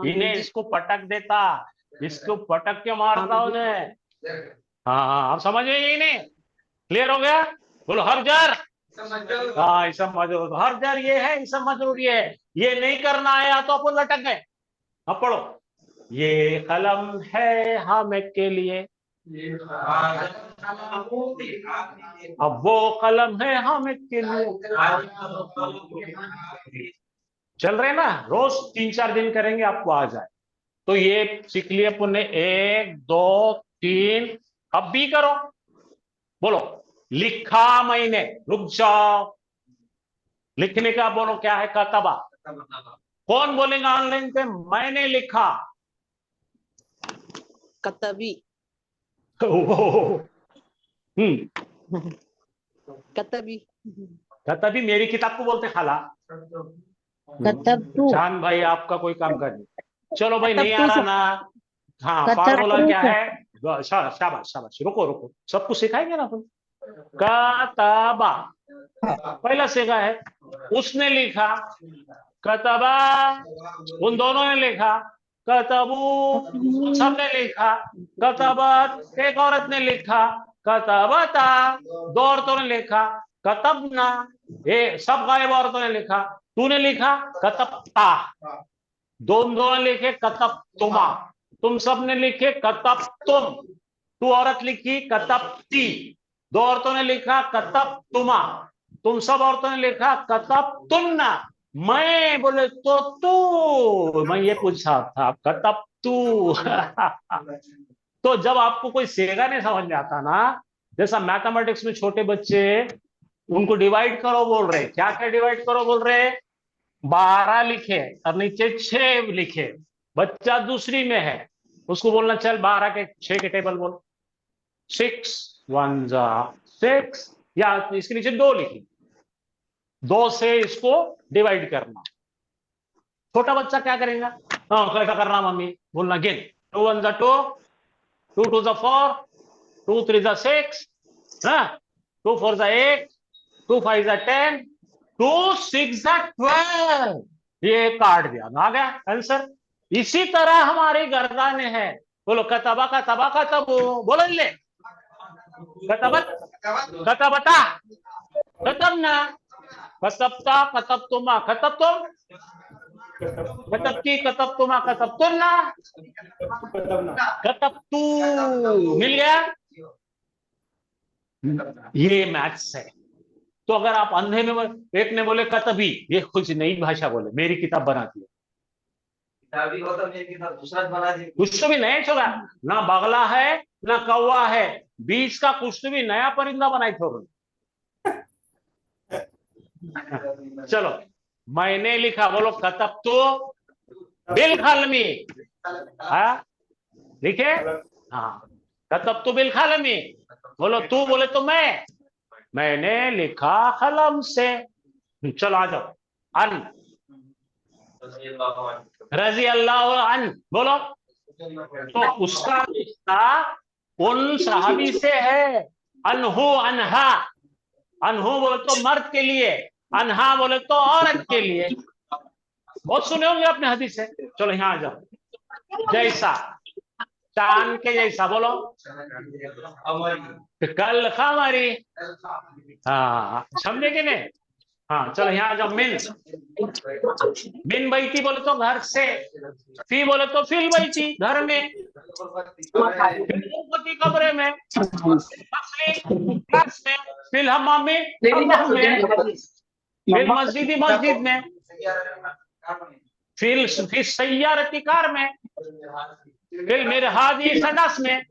इन्हें इसको पटक देता, इसको पटक के मारता उन्हें। हाँ आप समझ गए, यही नहीं क्लियर हो गया, बोलो हर जर, हाँ इसम मजरूर, हर जर ये है, इसम मजरूर ये है, ये नहीं करना आया तो अपन लटक गए। अब पढ़ो, ये कलम है हामिद के लिए, अब वो कलम है हामिद के लिए। चल रहे ना, रोज 3-4 दिन करेंगे आपको आ जाए। तो ये सीख लिए अपन ने, 1 2 3, अब भी करो, बोलो लिखा मैंने, रुक जाओ, लिखने का बोलो क्या है, कतबा। कौन बोलेगा ऑनलाइन पे, मैंने लिखा, कतबी, कतबी, कतबी मेरी किताब को बोलते खाला। कतबतु, जान भाई आपका कोई काम कर नहीं, चलो भाई नहीं आ कतबतु रहा ना, हाँ फार्मूला क्या है, शाबाश शाबाश, रुको रुको, सब कुछ सिखाएंगे ना अपन। कतबा पहला सीखा है, उसने लिखा, कतबा उन दोनों ने लिखा, कतबू सबने लिखा, कतबत एक औरत ने लिखा, कतबता दो औरतों ने लिखा, कतबना, ये सब गायब औरतों ने लिखा। तूने लिखा कतबता, दोनों ने लिखे कतबतुमा, तुम सब ने लिखे कतबतुम, तू औरत लिखी कतबती, दो औरतों ने लिखा कतबतुमा, तुम सब औरतों ने लिखा कतबतुन्ना। मैं बोले तो तू, मैं ये पूछा था कतबतू। तो जब आपको कोई सेगा नहीं समझ में आता ना, जैसा मैथमेटिक्स में छोटे बच्चे उनको डिवाइड करो बोल रहे, क्या क्या डिवाइड करो बोल रहे, 12 लिखे और नीचे 6 लिखे, बच्चा दूसरी में है, उसको बोलना चल 12 के 6 के टेबल बोल, 6 1 जा 6, या इसके नीचे 2 लिखी, 2 से इसको डिवाइड करना। छोटा बच्चा क्या करेगा, हाँ कैसा करना मम्मी, बोलना गिन, 2 1 जा 2, 2 2 जा 4, 2 3 जा 6, 2 4 जा 8, 2 5 जा 10, 2 6 जा 12, ये काट दिया, आ गया आंसर। इसी तरह हमारी गर्दानें हैं, बोलो कतबा कतबा कतबो, बोलो ले, कतबत कतबता, कतबना, कतबता कतबतुमा, कतबतुम, कतबती कतबतुमा, कतबतुन्ना, कतबतू, मिल गया। ये मैथ्स है। तो अगर आप अंधे में, एक ने बोले कतबी, ये कुछ नई भाषा बोले, मेरी किताब बना दी, दूसरा बना दी, कुछ तो भी नया छोड़ा, ना बगला है ना कौवा है, बीच का कुछ तो भी नया परिंदा बनाई थोड़ा। चलो मैंने लिखा, बोलो कतबतु बिल कलमी, लिखे, हाँ कतबतु बिल कलमी, बोलो तू, बोले तो मैंने लिखा कलम से। चलो आ जाओ, अन, रजी अल्लाह अन, बोलो। तो उसका रिश्ता उन सहाबी से है, अनहु अनहा, अनहु बोले तो मर्द के लिए, अनहा बोले तो औरत के लिए, बहुत सुने होंगे आपने हदीस है। चलो यहाँ आ जाओ, जैसा चांद के जैसा, बोलो कल खमरी, हाँ समझे कि नहीं, हाँ चलो यहाँ आ जाओ, मिन बैती बोले तो घर से, फी बोले तो फिल बैती घर में, कमरे में, क्लास में, फिल हम्माम में, फिल मस्जिदी मस्जिद में, फिल सैयारती कार में, फिल मेरे हादी सदस में।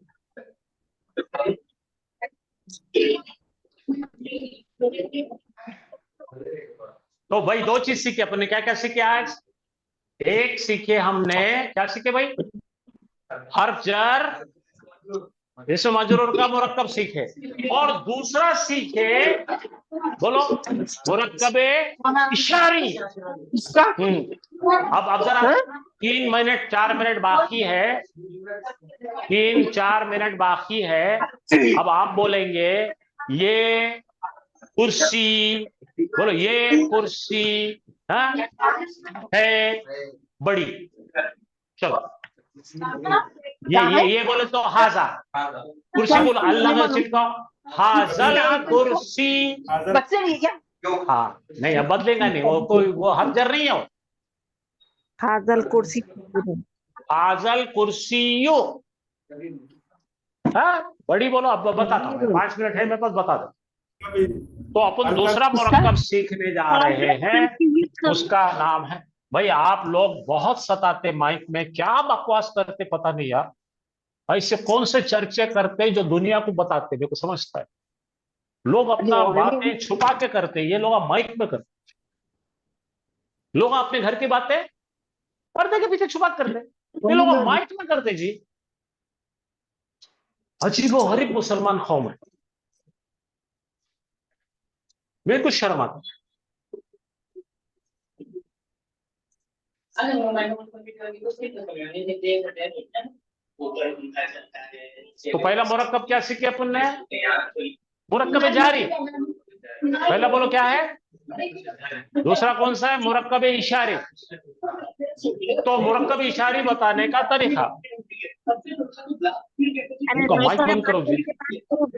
तो भाई 2 चीज सीखे अपने, क्या क्या सीखे आज, एक सीखे हमने, क्या सीखे भाई, हर्फ जर, इसमें मजरूर का मुरक्कब सीखे, और दूसरा सीखे, बोलो मुरक्कबे इशारी। अब जरा 3 मिनट 4 मिनट बाकी है, 3-4 मिनट बाकी है। अब आप बोलेंगे ये कुर्सी, बोलो ये कुर्सी है बड़ी, चलो ये बोले तो हाजा कुर्सी, बोलो अल्लाह में चिपकाओ, हाजल कुर्सी, बच्चे नहीं क्या, हाँ नहीं अब बदलेगा नहीं, वो कोई वो हर्जर नहीं है, वो हाजल कुर्सी, हाजल कुर्सियो, हाँ बड़ी बोलो। अब बताता हूँ, 5 मिनट है मेरे पास, बता दो। तो अपन दूसरा मुरक्कब सीखने जा रहे हैं, उसका नाम है, भाई आप लोग बहुत सताते माइक में, क्या बकवास करते पता नहीं यार, ऐसे कौन से चर्चे करते जो दुनिया को बताते, मेरे को समझता है। लोग अपना बातें छुपा के करते, ये लोग माइक में करते, लोग अपने घर की बातें पर्दे के पीछे छुपा करते, ये लोग माइक में करते जी। अजीबो गरीब मुसलमान कौम है, मेरे को शर्म आता है। तो पहला मुरक्कब क्या सीखे अपन ने, मुरक्कब जारी, पहला बोलो क्या है, दूसरा कौन सा है, मुरक्कब इशारी। तो मुरक्कब इशारी बताने का तरीका, उनका माइक बंद करो जी,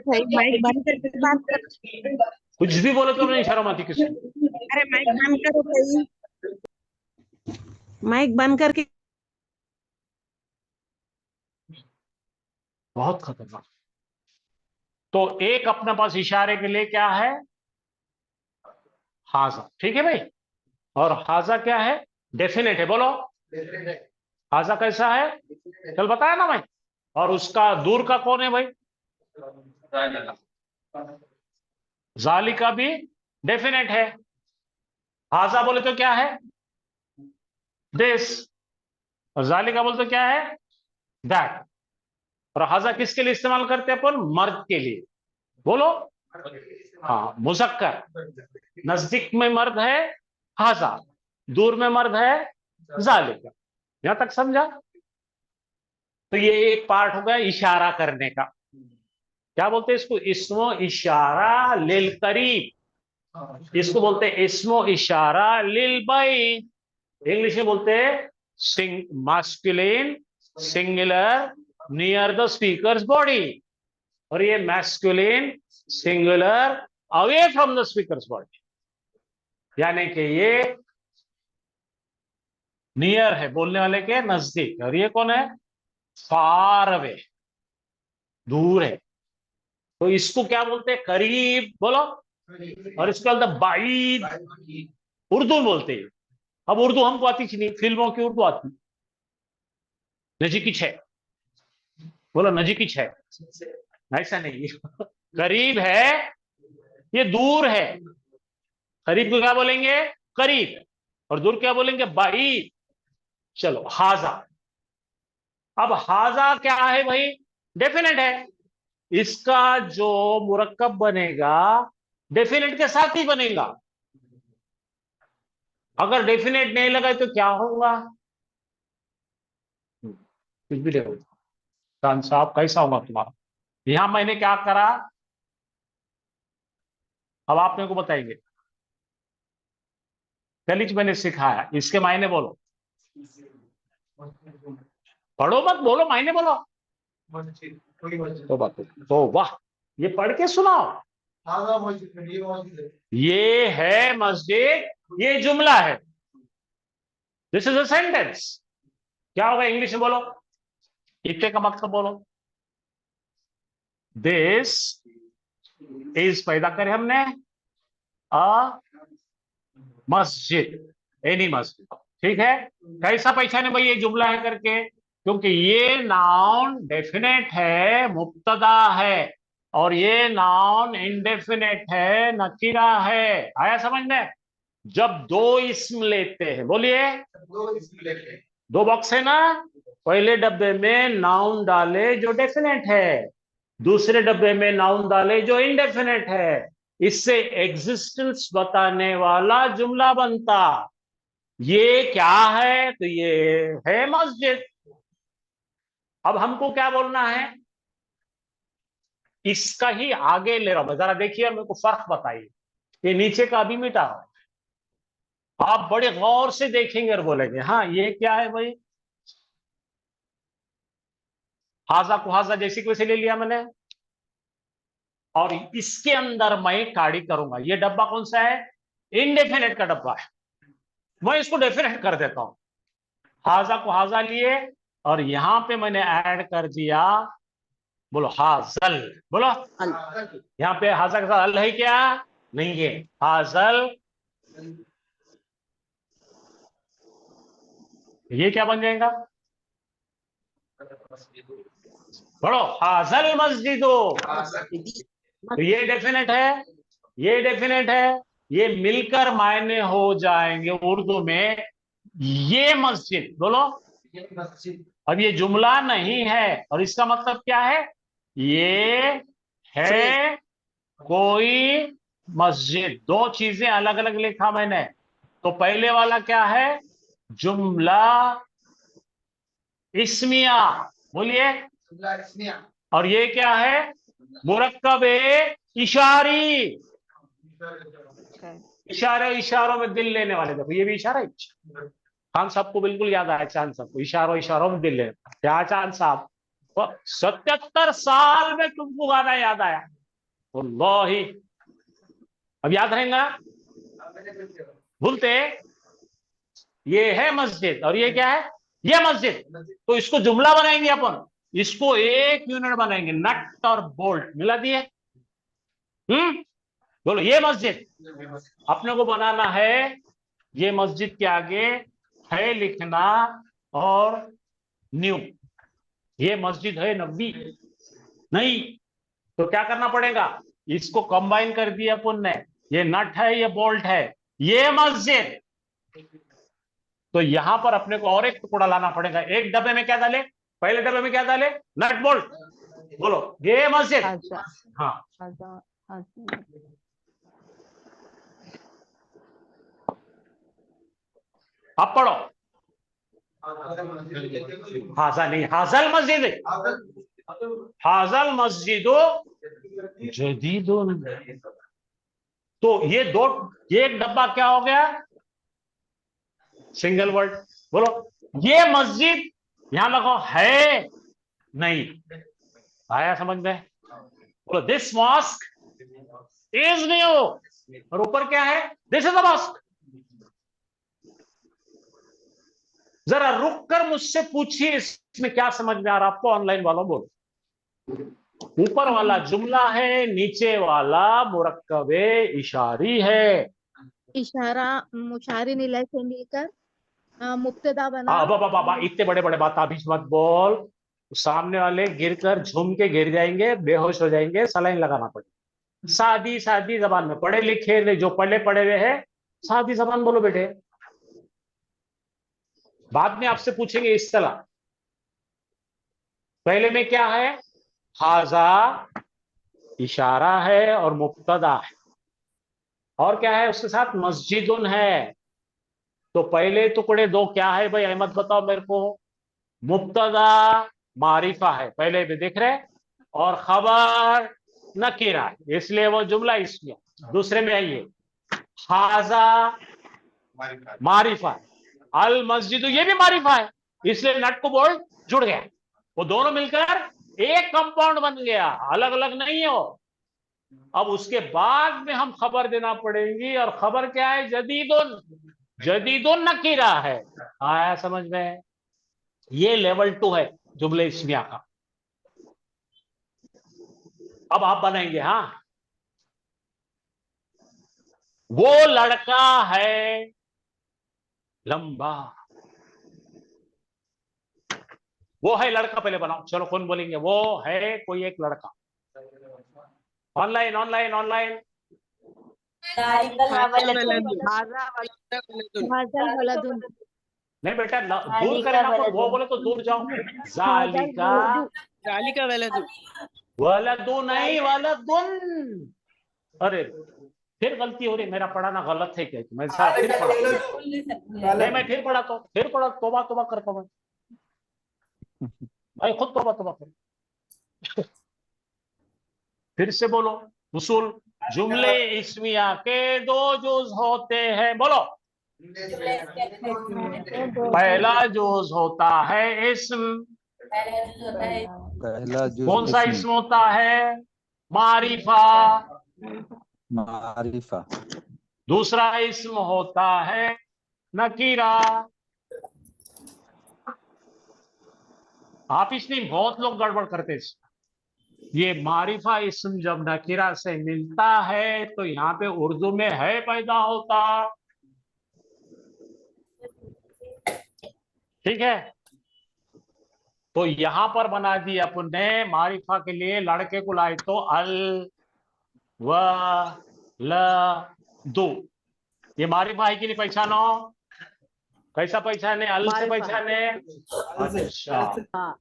माइक बंद करके बात कर। कुछ भी बोले तो नहीं शर्म आती किसी को? अरे माइक बंद करो भाई, माइक बंद करके। बहुत खतरनाक। तो एक अपने पास इशारे के लिए क्या है? हाजा, ठीक है भाई। और हाजा क्या है? डेफिनेट है, बोलो। हाजा कैसा है? कल बताया ना भाई। और उसका दूर का कौन है भाई? जाली का भी डेफिनेट है। हाजा बोले तो क्या है? दिस। और जाली का बोले तो क्या है? दैट। और हाजा किसके लिए इस्तेमाल करते हैं अपन? मर्द के लिए, बोलो। हाँ, मुजक्कर। नजदीक में मर्द है हाजा, दूर में मर्द है जालिका। यहां तक समझा? तो ये एक पार्ट हो गया इशारा करने का। क्या बोलते हैं इसको? इस्मो इशारा लिल करीब। इसको बोलते हैं इस्मो इशारा लिल बई। इंग्लिश में बोलते हैं masculine singular near the speakers body, और ये masculine singular away from the speakers body. यानी कि ये नियर है बोलने वाले के नजदीक, और ये कौन है? फार अवे, दूर है। तो इसको क्या बोलते हैं? करीब, बोलो। और इसको बोलते हैं बाईद, उर्दू में बोलते हैं। अब उर्दू हमको आती नहीं, फिल्मों की उर्दू आती। नजीक है, बोलो नजीक है। ऐसा नहीं, करीब है, ये दूर है। करीब को क्या बोलेंगे? करीब। और दूर क्या बोलेंगे? बाईद। चलो हाजा। अब हाजा क्या है भाई? डेफिनेट है। इसका जो मुरक्कब बनेगा डेफिनेट के साथ ही बनेगा। अगर डेफिनेट नहीं लगाए तो क्या होगा? कुछ भी नहीं होगा। खान साहब कैसा होगा तुम्हारा? यहां मैंने क्या करा, अब आप मेरे को बताएंगे। कल मैंने सिखाया, इसके मायने बोलो। पढ़ो मत, बोलो मायने बोलो। तो बात तो वाह, ये पढ़ के सुनाओ। ये है मस्जिद, ये जुमला है। This is a sentence. क्या होगा इंग्लिश में बोलो? इतने का मतलब बोलो। दिस इज पैदा करे हमने अ मस्जिद, एनी मस्जिद, ठीक है। कैसा पहचाने भाई ये जुमला है करके? क्योंकि ये नाउन डेफिनेट है, मुब्तदा है, और ये नाउन इंडेफिनेट है, नकीरा है। आया समझ में? जब दो इस्म लेते हैं, बोलिए, दो बॉक्स है ना, पहले डब्बे में नाउन डाले जो डेफिनेट है, दूसरे डब्बे में नाउन डाले जो इंडेफिनेट है। इससे एग्जिस्टेंस बताने वाला जुमला बनता। ये क्या है? तो ये है मस्जिद। अब हमको क्या बोलना है? इसका ही आगे ले रहा हूं, जरा देखिए, मेरे को फर्क बताइए। ये नीचे का अभी मिटा रहा हूं, आप बड़े गौर से देखेंगे और बोलेंगे हाँ ये क्या है भाई? हाजा को हाजा जैसे कि वैसे ले लिया मैंने, और इसके अंदर मैं काड़ी करूंगा। ये डब्बा कौन सा है? इनडेफिनेट का डब्बा है। मैं इसको डेफिनेट कर देता हूं। हाजा को हाजा लिए, और यहां पे मैंने ऐड कर दिया, बोलो हाजल, बोलो। यहां पे हाजा के साथ अल है क्या? नहीं है, हाजल। ये क्या बन जाएगा? बोलो हाजल मस्जिदो। तो ये डेफिनेट है, ये डेफिनेट है, ये मिलकर मायने हो जाएंगे उर्दू में ये मस्जिद, बोलो। अब ये जुमला नहीं है, और इसका मतलब क्या है? ये है कोई मस्जिद। दो चीजें अलग अलग लिखा मैंने। तो पहले वाला क्या है? जुमला इस्मिया, बोलिए। और ये क्या है? मुरक्कब इशारी। इशारे इशारों में दिल लेने वाले। देखो ये भी इशारा है। खान साहब को बिल्कुल याद आया, चांद साहब को इशारों इशारों में दिल लेने। क्या चांद साहब, 77 साल में तुमको गाना याद आया? वल्लाही अब याद रहेगा? बोलते ये है मस्जिद और ये क्या है? ये मस्जिद। तो इसको जुमला बनाएंगे अपन, इसको एक यूनिट बनाएंगे, नट और बोल्ट मिला दिए। बोलो ये मस्जिद अपने को बनाना है, ये मस्जिद के आगे है लिखना और न्यू, ये मस्जिद है नबी नहीं। तो क्या करना पड़ेगा? इसको कंबाइन कर दिया अपन ने, ये नट है ये बोल्ट है, ये मस्जिद। तो यहां पर अपने को और एक टुकड़ा लाना पड़ेगा। एक डब्बे में क्या डाले? पहले डब्बे में क्या डाले? Nut bolt. बोलो ये मस्जिद। अच्छा हाँ अच्छा अच्छा। अब पढ़ो। हाजा नहीं, हाजल मस्जिद, हाजल मस्जिदो जदीदुन। तो ये दो, एक डब्बा क्या हो गया? Single word. बोलो ये मस्जिद, यहां लगो है नहीं, आया समझ में? बोलो दिस मॉस्क इज न्यू, और ऊपर क्या है? This is a mosque. जरा रुक कर मुझसे पूछिए इसमें क्या समझ में आ रहा आपको? ऑनलाइन वालों बोलो। ऊपर वाला जुमला है, नीचे वाला मुरक्कबे इशारी है। इशारा मुशारी नीला से मिलकर मुब्तदा बना। बाबा इतने बड़े बड़े बात अभी मत बोल, सामने वाले गिरकर झूम के गिर जाएंगे, बेहोश हो जाएंगे, सलाइन लगाना पड़ेगा। सादी सादी जबान में, पढ़े लिखे जो पढ़े हुए हैं सादी जबान बोलो बेटे। बाद में आपसे पूछेंगे इस तरह। पहले में क्या है? हाजा इशारा है और मुब्तदा है, और क्या है उसके साथ? मस्जिदुन है। तो पहले टुकड़े दो क्या है भाई अहमद बताओ मेरे को? मुब्तदा मारिफा है, पहले भी दिख रहे, और खबर नकीरा है, इसलिए वो जुमला इसमें। दूसरे में आइए, हाजा मारिफा है, अल मस्जिद ये भी मारिफा है, इसलिए नट को बोल्ट जुड़ गया, वो दोनों मिलकर एक कंपाउंड बन गया, अलग अलग नहीं हो। अब उसके बाद में हम खबर देना पड़ेगी, और खबर क्या है? जदीदुन, जदीदुन नकीरा है। आया समझ में? ये लेवल 2 है जुमले इस्मिया का। अब आप बनाएंगे। हाँ, वो लड़का है लंबा, वो है लड़का पहले बनाओ। चलो कौन बोलेंगे? वो है कोई एक लड़का। Online online online. हाजल वलदुन। नहीं बेटा दूर करें ना, वो बोले तो दूर जाओ। जालिका जालिका वलदु। वलदु नहीं, वलदुन। अरे फिर गलती हो रही, मेरा पढ़ाना गलत है क्या? मैं सारा फिर पढ़ा नहीं, मैं फिर पढ़ा तो फिर पढ़ा, तोबा तोबा करता हूं भाई, खुद तोबा तोबा कर। फिर से बोलो उसूल। जुमले इस्मिया के दो जुज होते हैं, बोलो। पहला जुज होता है इस्म। पहला जो कौन सा इस्म होता है? मारिफा। मारिफा। दूसरा इस्म होता है नकीरा। आप इसमें बहुत लोग गड़बड़ करते हैं। ये मारिफा इस्म जब नकीरा से मिलता है तो यहाँ पे उर्दू में है पैदा होता। ठीक है, तो यहां पर बना दी अपन ने मारिफा के लिए लड़के को लाए तो अल व ल दो। ये मारिफा है कि नहीं? पहचानो कैसा पहचाने? अल से पहचाने। अच्छा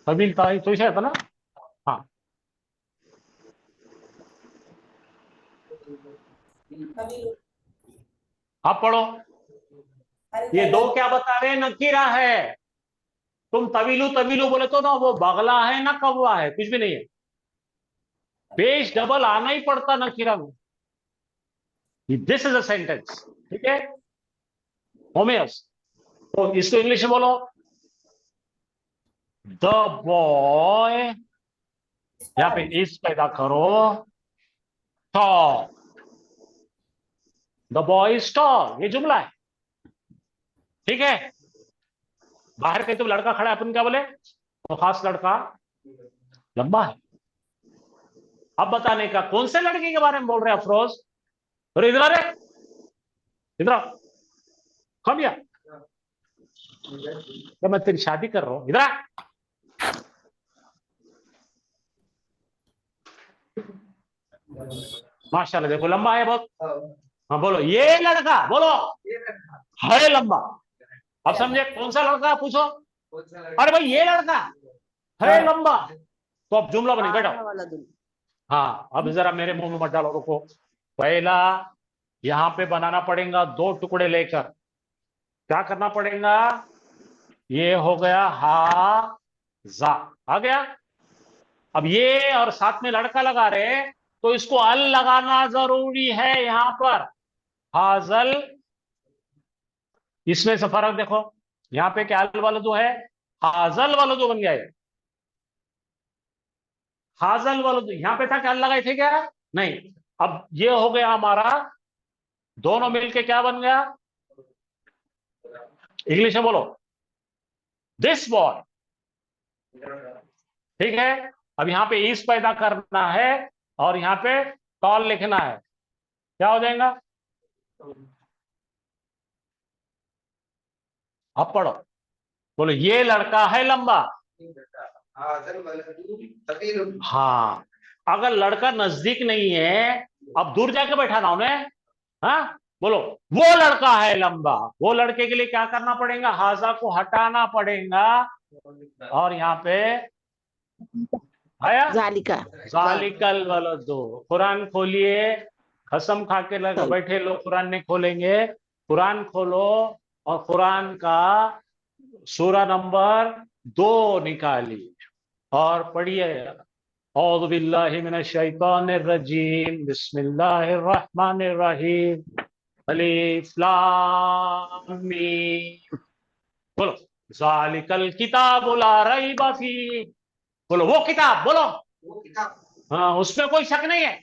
कबील तो इसे था ना। हाँ आप पढ़ो। ये दो क्या बता रहे हैं? नकीरा है। तुम तवीलू तवीलू बोले तो ना, वो बगला है ना कौवा है, कुछ भी नहीं है। पेश डबल आना ही पड़ता नकीरा में। This is a sentence. ठीक है होमियस। तो इसको इंग्लिश में बोलो। द बॉय यहाँ पे इस पैदा करो, tall, the boy is tall, ये जुमला है, ठीक है। बाहर कहीं तो लड़का खड़ा है, अपन क्या बोले, तो खास लड़का लंबा है। अब बताने का कौन से लड़के के बारे में बोल रहे हैं अफरोज? अरे इधर आ रे, इधर आओ, कम या तो मैं तेरी शादी कर रहा हूं, इधर आ। माशाल्लाह, देखो लंबा है बहुत। हाँ बोलो, ये लड़का, बोलो है लंबा। अब समझे कौन सा लड़का, पूछो। अरे भाई ये लड़का है लंबा, तो अब जुमला बने, बैठो। हाँ अब जरा मेरे मुंह में मत डालो, रुको। पहला यहां पे बनाना पड़ेगा 2 टुकड़े लेकर, क्या करना पड़ेगा, ये हो गया हा जा, आ गया। अब ये और साथ में लड़का लगा रहे, तो इसको अल लगाना जरूरी है यहां पर, हाजल। इसमें से फर्क देखो, यहां पे क्या अल वाला जो है, हाजल वाला जो बन गया है, हाजल वाला जो यहां पे था, क्या अल लगाए थे क्या, नहीं। अब ये हो गया हमारा, दोनों मिलके क्या बन गया, इंग्लिश में बोलो, दिस बॉय, ठीक है। अब यहां पे इस पैदा करना है और यहां पे टॉल लिखना है, क्या हो जाएगा, अब पढ़ो, बोलो ये लड़का है लंबा। हाँ, अगर लड़का नजदीक नहीं है, अब दूर जाके बैठाना उन्हें, हाँ बोलो वो लड़का है लंबा, वो लड़के के लिए क्या करना पड़ेगा, हाजा को हटाना पड़ेगा, और यहाँ पे आया जालिका जालिकल वलदु। कुरान खोलिए, कसम खा के लग बैठे लोग कुरान नहीं खोलेंगे, कुरान खोलो और कुरान का सूरा नंबर 2 निकालिए और पढ़िए, औज़ु बिल्लाहि मिनश शैतानिर रजीम, बिस्मिल्लाहिर रहमानिर रहीम, अलिफ लाम मीम। बोलो ज़ालिकल किताबु ला रैब फीह, बोलो वो किताब, बोलो हाँ, उसमें कोई शक नहीं है।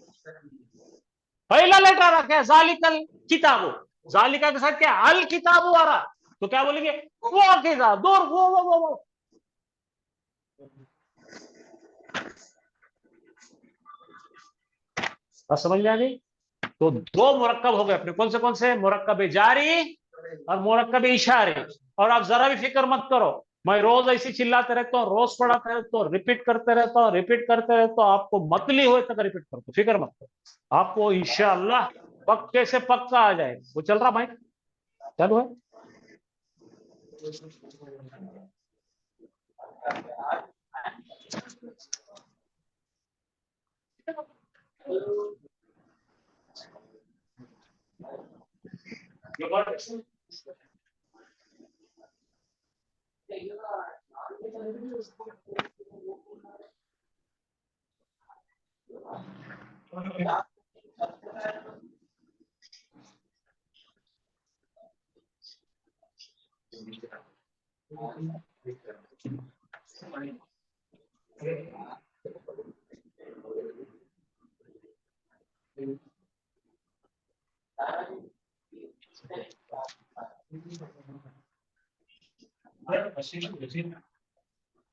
पहला लेटर रखा है ज़ालिकल किताबु, ज़ालिका के साथ क्या अल किताबु आ रहा, तो क्या बोलेंगे, वो किताब, दूर वो। समझ में आ गई? तो 2 मुरक्कब हो गए अपने, कौन से, मुरक्कब जारी और मुरक्कब इशारी। और आप जरा भी फिक्र मत करो, मैं रोज ऐसी चिल्लाते रहता हूँ, रोज पढ़ाते रहता हूँ, रिपीट करते रहता हूँ, आपको मतली हो तक रिपीट करता हूँ, फिक्र मत करो, आपको इंशाअल्लाह पक्के से पक्का आ जाए। वो चल रहा भाई, चालू है।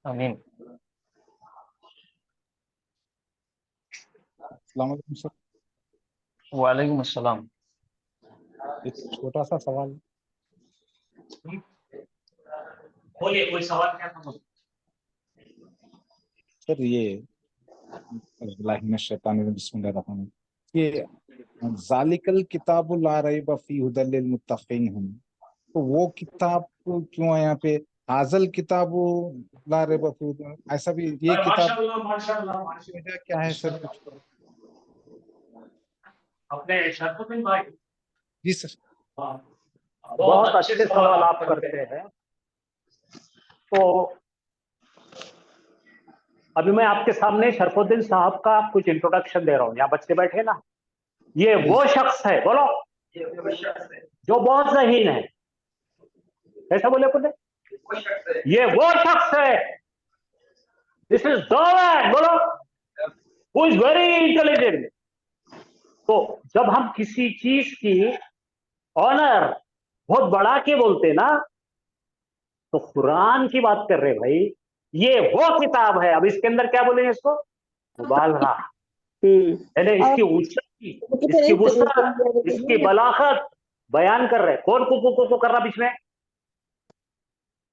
आमीन। अस्सलामुअलैकुम सर। वालेकुम अस्सलाम। एक छोटा सा सवाल। बोलिए, कोई सवाल क्या था? सर ये बिस्मिल्लाहिर्रहमानिर्रहीम, ये ज़ालिकल किताबु ला रैब फीह हुदल लिल मुत्तक़ीन है, तो वो किताब क्यों है यहाँ पे, हाज़ल किताबु ला रैब फीह, ऐसा भी ये किताब वजह क्या है सर? कुछ अपने शरफुद्दीन भाई, जी सर। बहुत अच्छे सवाल आप करते हैं। तो अभी मैं आपके सामने शरफुद्दीन साहब का कुछ इंट्रोडक्शन दे रहा हूँ, यहाँ बच्चे बैठे ना, ये वो शख्स है, बोलो जो बहुत ज़हीन है, ऐसा बोले पुणे, ये वो शख्स है, दिस इज द मैन, बोलो हु इज वेरी इंटेलिजेंट। तो जब हम किसी चीज की ऑनर बहुत बढ़ा के बोलते ना, तो कुरान की बात कर रहे हैं भाई, ये वो किताब है। अब इसके अंदर क्या बोलेंगे इसको, मुबालगा, यानी इसकी ऊंचाई, इसकी वुसअत, इसकी बलागत बयान कर रहे हैं। कौन को कर रहा बीच में?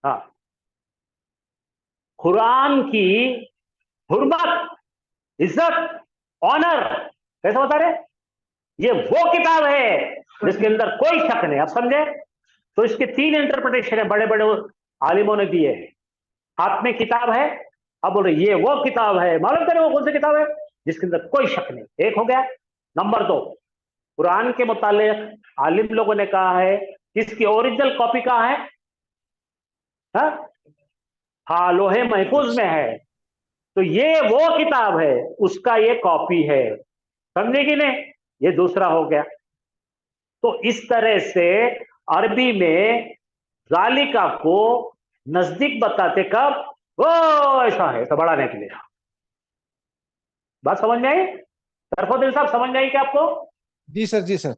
हाँ, कुरान की हुर्मत, इज्जत, ऑनर कैसा बता रहे? ये वो किताब है जिसके अंदर कोई शक नहीं। आप समझे? तो इसके 3 इंटरप्रिटेशन है, बड़े बड़े आलिमों ने दिए हैं। हाथ में किताब है, अब बोल रहे ये वो किताब है। मालूम करें वो कौन सी किताब है जिसके अंदर कोई शक नहीं। एक हो गया। नंबर 2, कुरान के मुतालिक आलिम लोगों ने कहा है कि इसकी ओरिजिनल कॉपी कहाँ है? हाँ, लोहे महफूज में है। तो ये वो किताब है, उसका ये कॉपी है। समझे कि नहीं? ये दूसरा हो गया। तो इस तरह से अरबी में जालिका को नजदीक बताते कब? वो ऐसा है तो बढ़ाने के लिए। बात समझ में आई? सरफुद्दीन साहब समझ में आई क्या आपको? जी सर, जी सर,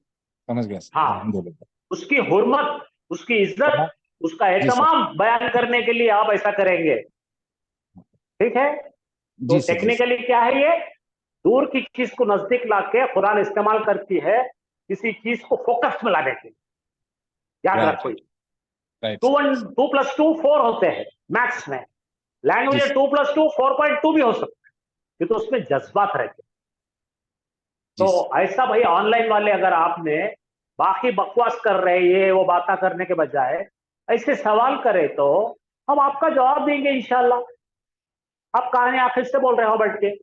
समझ गया सर। हाँ, अल्हम्दुलिल्लाह। उसकी हुर्मत, उसकी इज्जत, उसका जी सर, एहतमाम बयान करने के लिए आप ऐसा करेंगे। ठीक है? तो जी सर, जी सर। टेक्निकली क्या है ये? दूर की चीज को नजदीक लाके कुरान इस्तेमाल करती है किसी चीज को फोकस में लाने के लिए। याद राइट, रखो, राइट। 2 + 2 4 होते हैं मैथ्स में। लैंग्वेज जी 2 + 2 4.2 भी हो सकता है, क्योंकि तो उसमें जज्बात रहते हैं। जी तो ऐसा भाई, ऑनलाइन वाले अगर आपने बाकी बकवास कर रहे हैं, ये वो बातें करने के बजाय ऐसे सवाल करे तो हम आपका जवाब देंगे इंशाल्लाह। आप कहानी आखिर से बोल रहे हो बैठ के।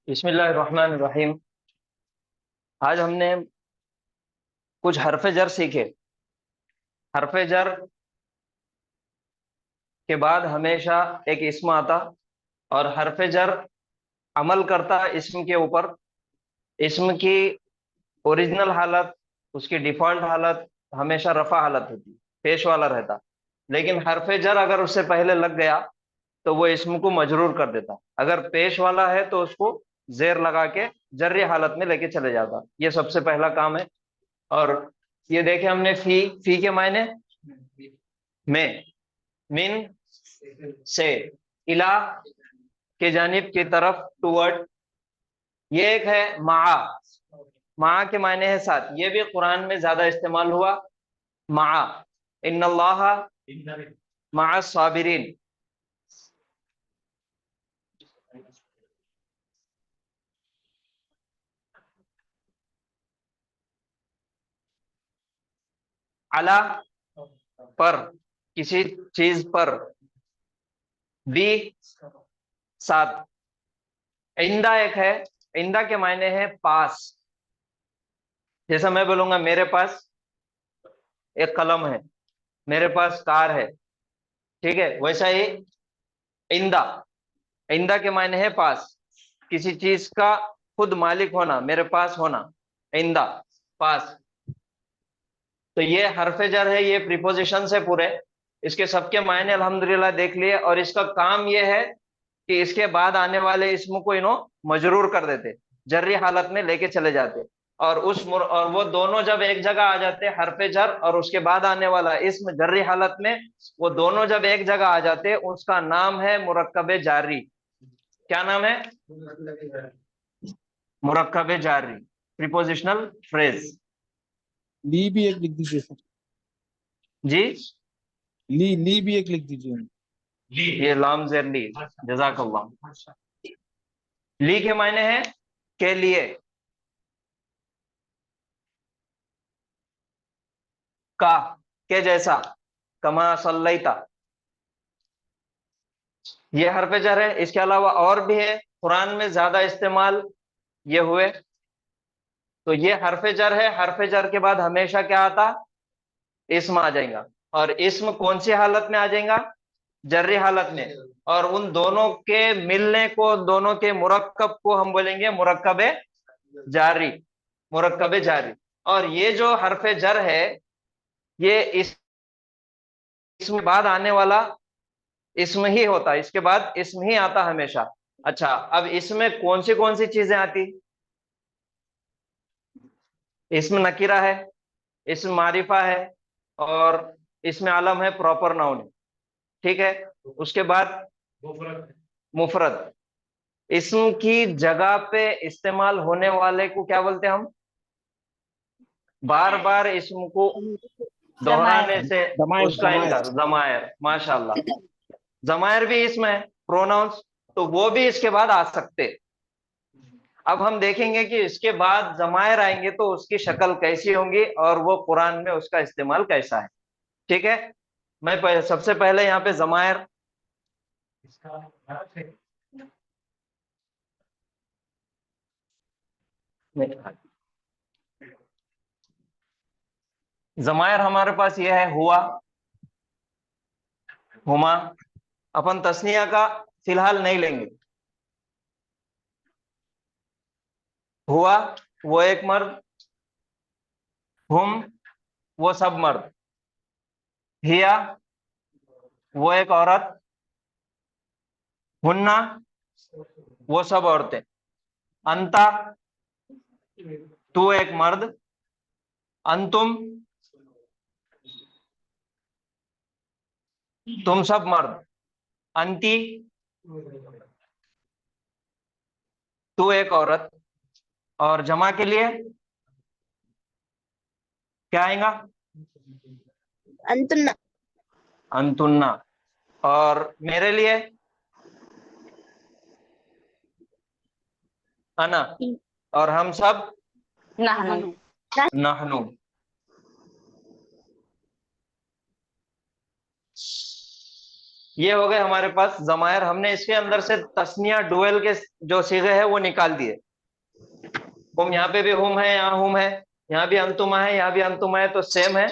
बिस्मिल्लाहिर्रहमानिर्रहीम। आज हमने कुछ हरफ जर सीखे। हरफ जर के बाद हमेशा एक इस्म आता, और हरफ जर अमल करता इस्म के ऊपर। इस्म की ओरिजिनल हालत, उसकी डिफॉल्ट हालत हमेशा रफा हालत होती, पेश वाला रहता। लेकिन हरफ जर अगर उससे पहले लग गया तो वो इस्म को मजरूर कर देता। अगर पेश वाला है तो उसको जेर लगा के जर्री हालत में लेके चले जाता। ये सबसे पहला काम है। और ये देखे हमने फी के मायने में, मिन से, इला के जानिब की तरफ, टूवर्ड। ये एक है मा। मा के मायने है साथ। ये भी कुरान में ज्यादा इस्तेमाल हुआ। मा, इन्नल्लाह मा साबिरीन। अला पर, किसी चीज पर। बी, साथ। इंदा एक है। इंदा के मायने है पास। जैसा मैं बोलूंगा मेरे पास एक कलम है, मेरे पास कार है, ठीक है, वैसा ही इंदा। इंदा के मायने है पास, किसी चीज का खुद मालिक होना, मेरे पास होना। इंदा, पास। तो ये हरफ जर है, ये प्रीपोजिशन से पूरे। इसके सबके मायने अल्हम्दुलिल्लाह देख लिए। और इसका काम ये है कि इसके बाद आने वाले इस्म को इन्हों मजरूर कर देते, जर्री हालत में लेके चले जाते। और और वो दोनों जब एक जगह आ जाते, हरफ जर और उसके बाद आने वाला इस्म जर्री हालत में, वो दोनों जब एक जगह आ जाते, उसका नाम है मुरक्कब जारी। क्या नाम है? मुरक्कब जारी, प्रीपोजिशनल फ्रेज। ली भी एक लिख दीजिए सर। जी, ली भी एक लिख दीजिए। ये लाम जेर ली, जजाकल्लाह। ली के मायने है के लिए। का, के जैसा। कमा सल्लैता, ये हरफ जर है। इसके अलावा और भी है कुरान में ज्यादा इस्तेमाल। ये हुए। तो ये हरफ जर है, हरफ जर के बाद हमेशा क्या आता, इस्म आ जाएगा। और इस्म कौन सी हालत में आ जाएगा, जर्री हालत में। और उन दोनों के मिलने को, दोनों के मुरक्कब को हम बोलेंगे मुरक्कबे जारी, मुरक्कबे जारी। और ये जो हरफ जर है, ये इसमें बाद आने वाला इस्म ही होता है, इसके बाद इस्म ही आता हमेशा। अच्छा, अब इसमें कौन सी चीजें आती, इसमें नकीरा है, इसमें मारिफा है, और इसमें आलम है, प्रॉपर नाउन है। ठीक है। उसके बाद मुफरद, इस्म की जगह पे इस्तेमाल होने वाले को क्या बोलते हैं हम, बार बार इस्म को दोहराने से जमायर, उसका जमायर। इनकार, जमायर, माशाल्लाह। जमायर भी इसमें है, प्रोनाउंस, तो वो भी इसके बाद आ सकते। अब हम देखेंगे कि इसके बाद जमायर आएंगे तो उसकी शक्ल कैसी होंगी और वो कुरान में उसका इस्तेमाल कैसा है। ठीक है। मैं सबसे पहले यहाँ पे जमायर, जमायर हमारे पास ये है, हुआ, हुमा। अपन तस्निया का फिलहाल नहीं लेंगे। हुआ वो एक मर्द, हुम वो सब मर्द, हिया वो एक औरत, हुन्ना वो सब औरतें, अंता तू एक मर्द, अंतुम तुम सब मर्द, अंती तू एक औरत। और जमा के लिए क्या आएगा, अंतुन्ना। अंतुन्ना। और मेरे लिए अना। और हम सब नहनु। नहनु। ये हो गए हमारे पास जमायर। हमने इसके अंदर से तस्निया डुएल के जो सीगे है वो निकाल दिए। हम यहाँ पे भी हुम है, यहाँ हुम है, यहाँ भी अंतुमा है, यहाँ भी अंतुमा है, तो सेम है।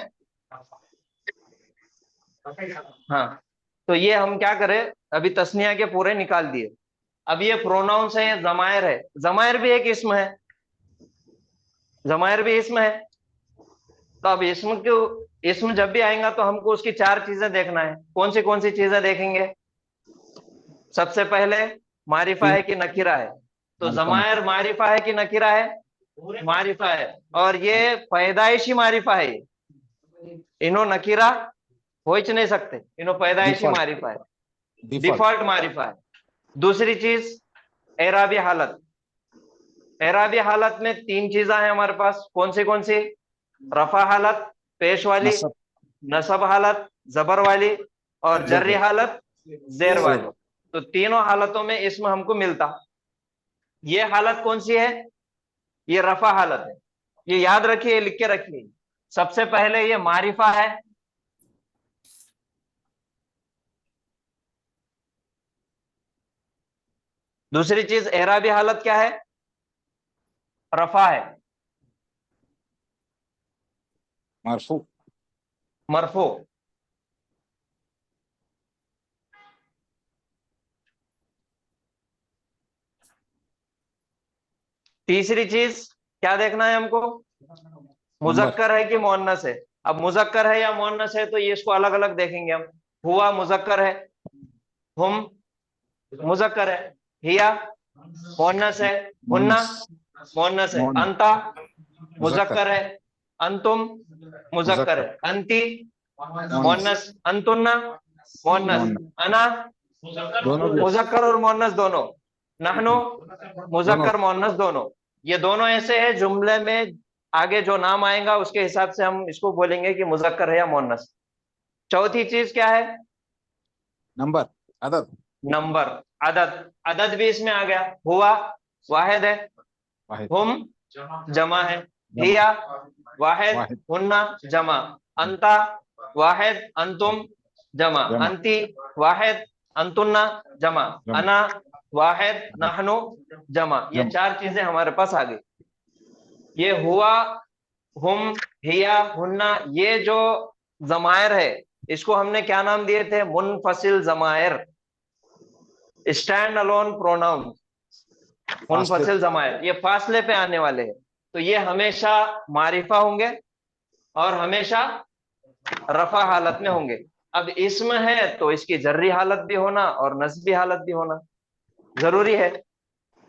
हाँ, तो ये हम क्या करें, अभी तस्निया के पूरे निकाल दिए। अब ये प्रोनाउंस है, ये जमायर है। जमायर भी एक इस्म है, जमायर भी इस्म है। तो अब इस्म जब भी आएगा तो हमको उसकी चार चीजें देखना है। कौन सी चीजें देखेंगे, सबसे पहले मारिफा है कि नकीरा है। तो जमायर मारिफा है कि नकीरा है, मारिफा है। और ये पैदाइशी मारिफा है, इनो नकीरा हो ही नहीं सकते, इनो पैदाइशी मारिफा है, डिफॉल्ट मारिफा है। दूसरी चीज एराबी हालत। एराबी हालत में तीन चीजें हैं हमारे पास। कौन सी, रफा हालत पेश वाली, नसब हालत जबर वाली, और जर्री हालत जेर वाली। तो तीनों हालतों में इसमें हमको मिलता। ये हालत कौन सी है, ये रफा हालत है। ये याद रखिए, लिख के रखिए। सबसे पहले ये मारिफा है, दूसरी चीज एराबी हालत क्या है, रफा है, मरफू। मरफू। तीसरी चीज क्या देखना है हमको, मुजक्कर है कि मुअन्नस है। अब मुजक्कर है या मुअन्नस है तो ये इसको अलग अलग देखेंगे हम। हुआ मुजक्कर है, हुम मुजक्कर है, हिया मुअन्नस है, हुन्ना मुअन्नस है, अंता मुजक्कर है, अंतुम मुजक्कर है, अंती मुअन्नस, अंतुन्ना मुअन्नस, अना मुजक्कर और मुअन्नस दोनों, नहनु मुजक्कर मुअन्नस दोनों। ये दोनों ऐसे हैं जुमले में आगे जो नाम आएगा उसके हिसाब से हम इसको बोलेंगे कि मुजक्कर है या मुअन्नस। चौथी चीज क्या है, नंबर, अदद। नंबर, अदद। अदद भी इसमें आ गया। हुआ वाहिद है, हुम जमा है, हिया वाहिद, हुन्ना जमा, अंता वाहिद, अंतुम जमा, अंती वाहिद, अंतुन्ना जमा, अना वाहिद, नहनु, जमा, ये चार चीजें हमारे पास आ गई। ये हुआ, हुम, हिया, हुन्ना, ये जो जमायर है इसको हमने क्या नाम दिए थे? मुनफसिल जमायर, स्टैंड अलोन प्रोनाउन, मुनफसिल जमायर, ये फासले पे आने वाले हैं। तो ये हमेशा मारिफा होंगे और हमेशा रफा हालत में होंगे। अब इसम है तो इसकी जर्री हालत भी होना और नस्बी हालत भी होना जरूरी है।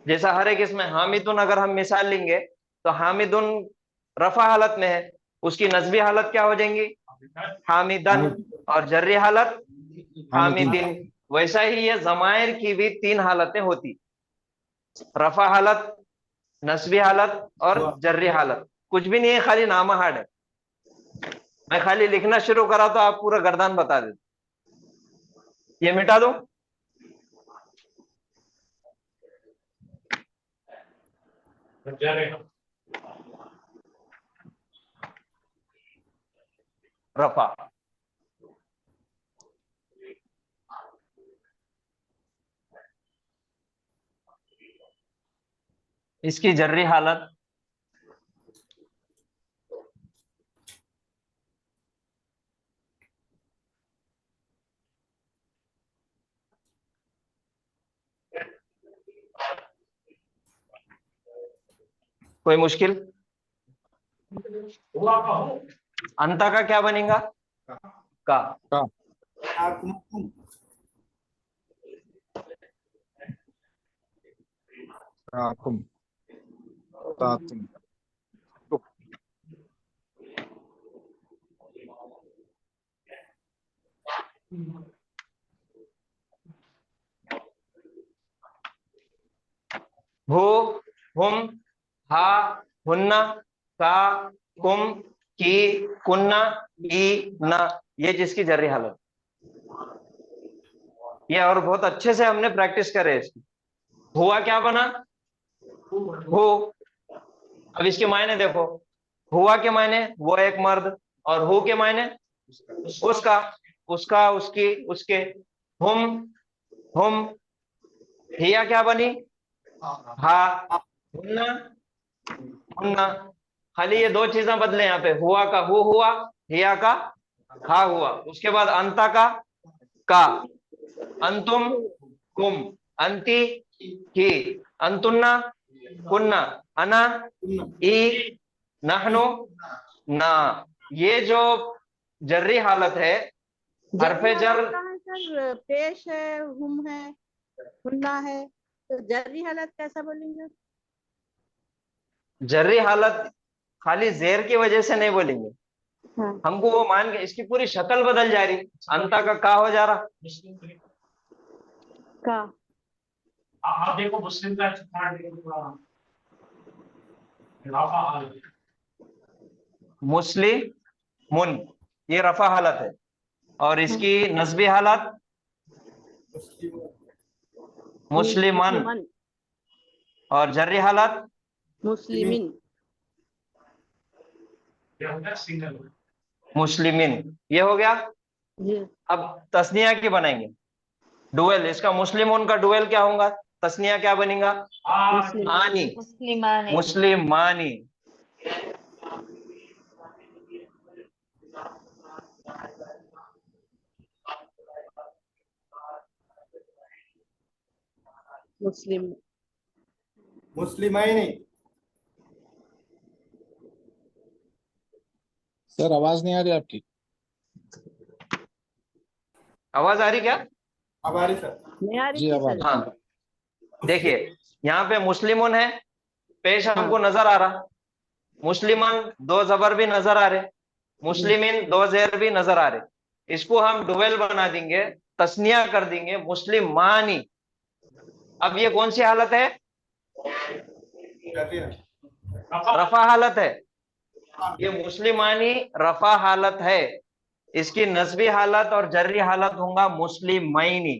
जैसा हर एक इसमें हामिदुन अगर हम मिसाल लेंगे तो हामिदुन रफा हालत में है, उसकी नस्बी हालत क्या हो जाएंगी? हामिदन, और जर्री हालत हामिदिन। वैसा ही ये जमायर की भी तीन हालतें होती, रफा हालत, नस्बी हालत और जर्री हालत। कुछ भी नहीं है, खाली नामा हार्ड है। मैं खाली लिखना शुरू करा तो आप पूरा गर्दान बता देते। ये मिटा दो। रफा, इसकी जर्री हालत कोई मुश्किल? अंता का क्या बनेगा? का। हो, हुम, हा, हुन्ना, का, कुम, की, कुन्ना, ई, ना, ये जिसकी जर्री हालत। ये और बहुत अच्छे से हमने प्रैक्टिस करे इसकी। हुआ क्या बना? हो। अब इसके मायने देखो, हुआ के मायने वो एक मर्द, और हो के मायने उसका, उसका, उसकी, उसके। हुम, हुम, हिया क्या बनी? हा, हुन्ना, हुन्ना। खाली ये दो चीजें बदले यहाँ पे, हुआ का हु हुआ, हिया का हा हुआ। उसके बाद अंता का, अंतुम, कुम, अंति, की, अंतुन्ना, कुन्ना, अना, ई, नहनु, ना। ये जो जर्री हालत है, हरफे जर, सर पेश है, हुम है, हुन्ना है, तो जर्री हालत कैसा बोलेंगे? जर्री हालत खाली जेर की वजह से नहीं बोलेंगे, हमको वो मान के इसकी पूरी शक्ल बदल जा रही। अंता का हो जा रहा का। आप देखो मुस्लिम का मुस्लिमुन, ये रफा हालत है, और इसकी नस्बी हालत मुस्लिमन, और जर्री हालत मुस्लिमिन। मुस्लिमिन। ये हो गया। जी। अब तस्निया की बनाएंगे, डुएल। इसका मुस्लिमों का डुएल क्या होगा? तस्निया क्या बनेगा? आनी, मुस्लिमाने। मुस्लिमानी। मुस्लिम, मुस्लिमाइनी। सर आवाज नहीं आ रही आपकी? आवाज आ रही क्या? अब आ रही सर। नहीं आ रही जी थी आवाज। सर। हाँ, देखिए यहाँ पे मुस्लिमों है, पेश हमको नजर आ रहा। मुस्लिमन दो जबर भी नजर आ रहे, मुस्लिमिन दो जेर भी नजर आ रहे। इसको हम डुवेल बना देंगे, तस्निया कर देंगे, मुस्लिमानी। अब ये कौन सी हालत है? रफा हालत है। ये मुस्लिमानी रफा हालत है। इसकी नस्बी हालत और जर्री हालत होगा मुस्लिमैनी।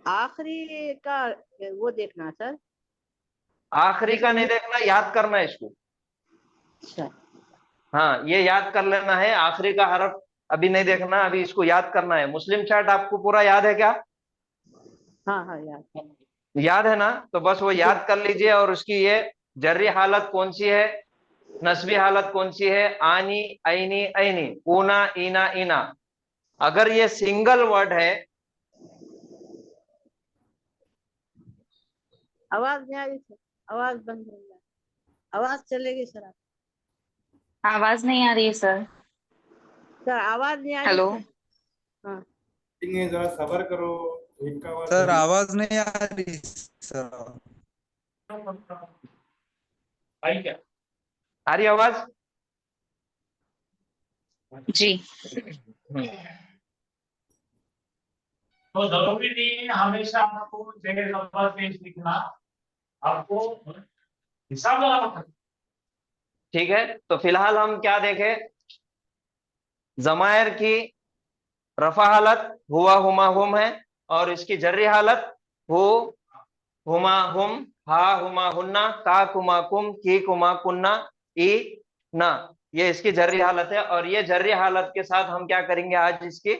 आखिरी का वो देखना सर। आखिरी का नहीं देखना, याद करना है इसको। अच्छा। हाँ, ये याद कर लेना है। आखिरी का हरफ अभी नहीं देखना, अभी इसको याद करना है। मुस्लिम चार्ट आपको पूरा याद है क्या? हाँ हाँ यार। याद है ना? तो बस वो याद कर लीजिए। और उसकी ये जर्री हालत कौन सी है, नस्बी हालत कौन सी है? आनी, ऐनी, ऐनी, ऊना, ईना, ईना। अगर ये सिंगल वर्ड है, आवाज नहीं आ रही सर, आवाज बंद हो गया, आवाज चलेगी सर। आवाज नहीं आ रही है सर। सर आवाज नहीं आ रही हेलो। सर। हाँ ठीक है, जरा सबर करो। एक का आवाज सर आवाज नहीं आ रही सर। भाई क्या? आ रही आवाज? जी। तो जरूरी नहीं है हमेशा आपको जगह नंबर पेज लिखना, आपको हिसाब लगाना। ठीक है, तो फिलहाल हम क्या देखें? जमायर की रफा हालत हुआ, हुमा, हुम है, और इसकी जर्री हालत हु, हुमा, हुम, हा, हुमा, हुन्ना, का, कुमा, कुम, की, कुमा, कुन्ना, ई, ना। ये इसकी जर्री हालत है। और ये जर्री हालत के साथ हम क्या करेंगे, आज इसकी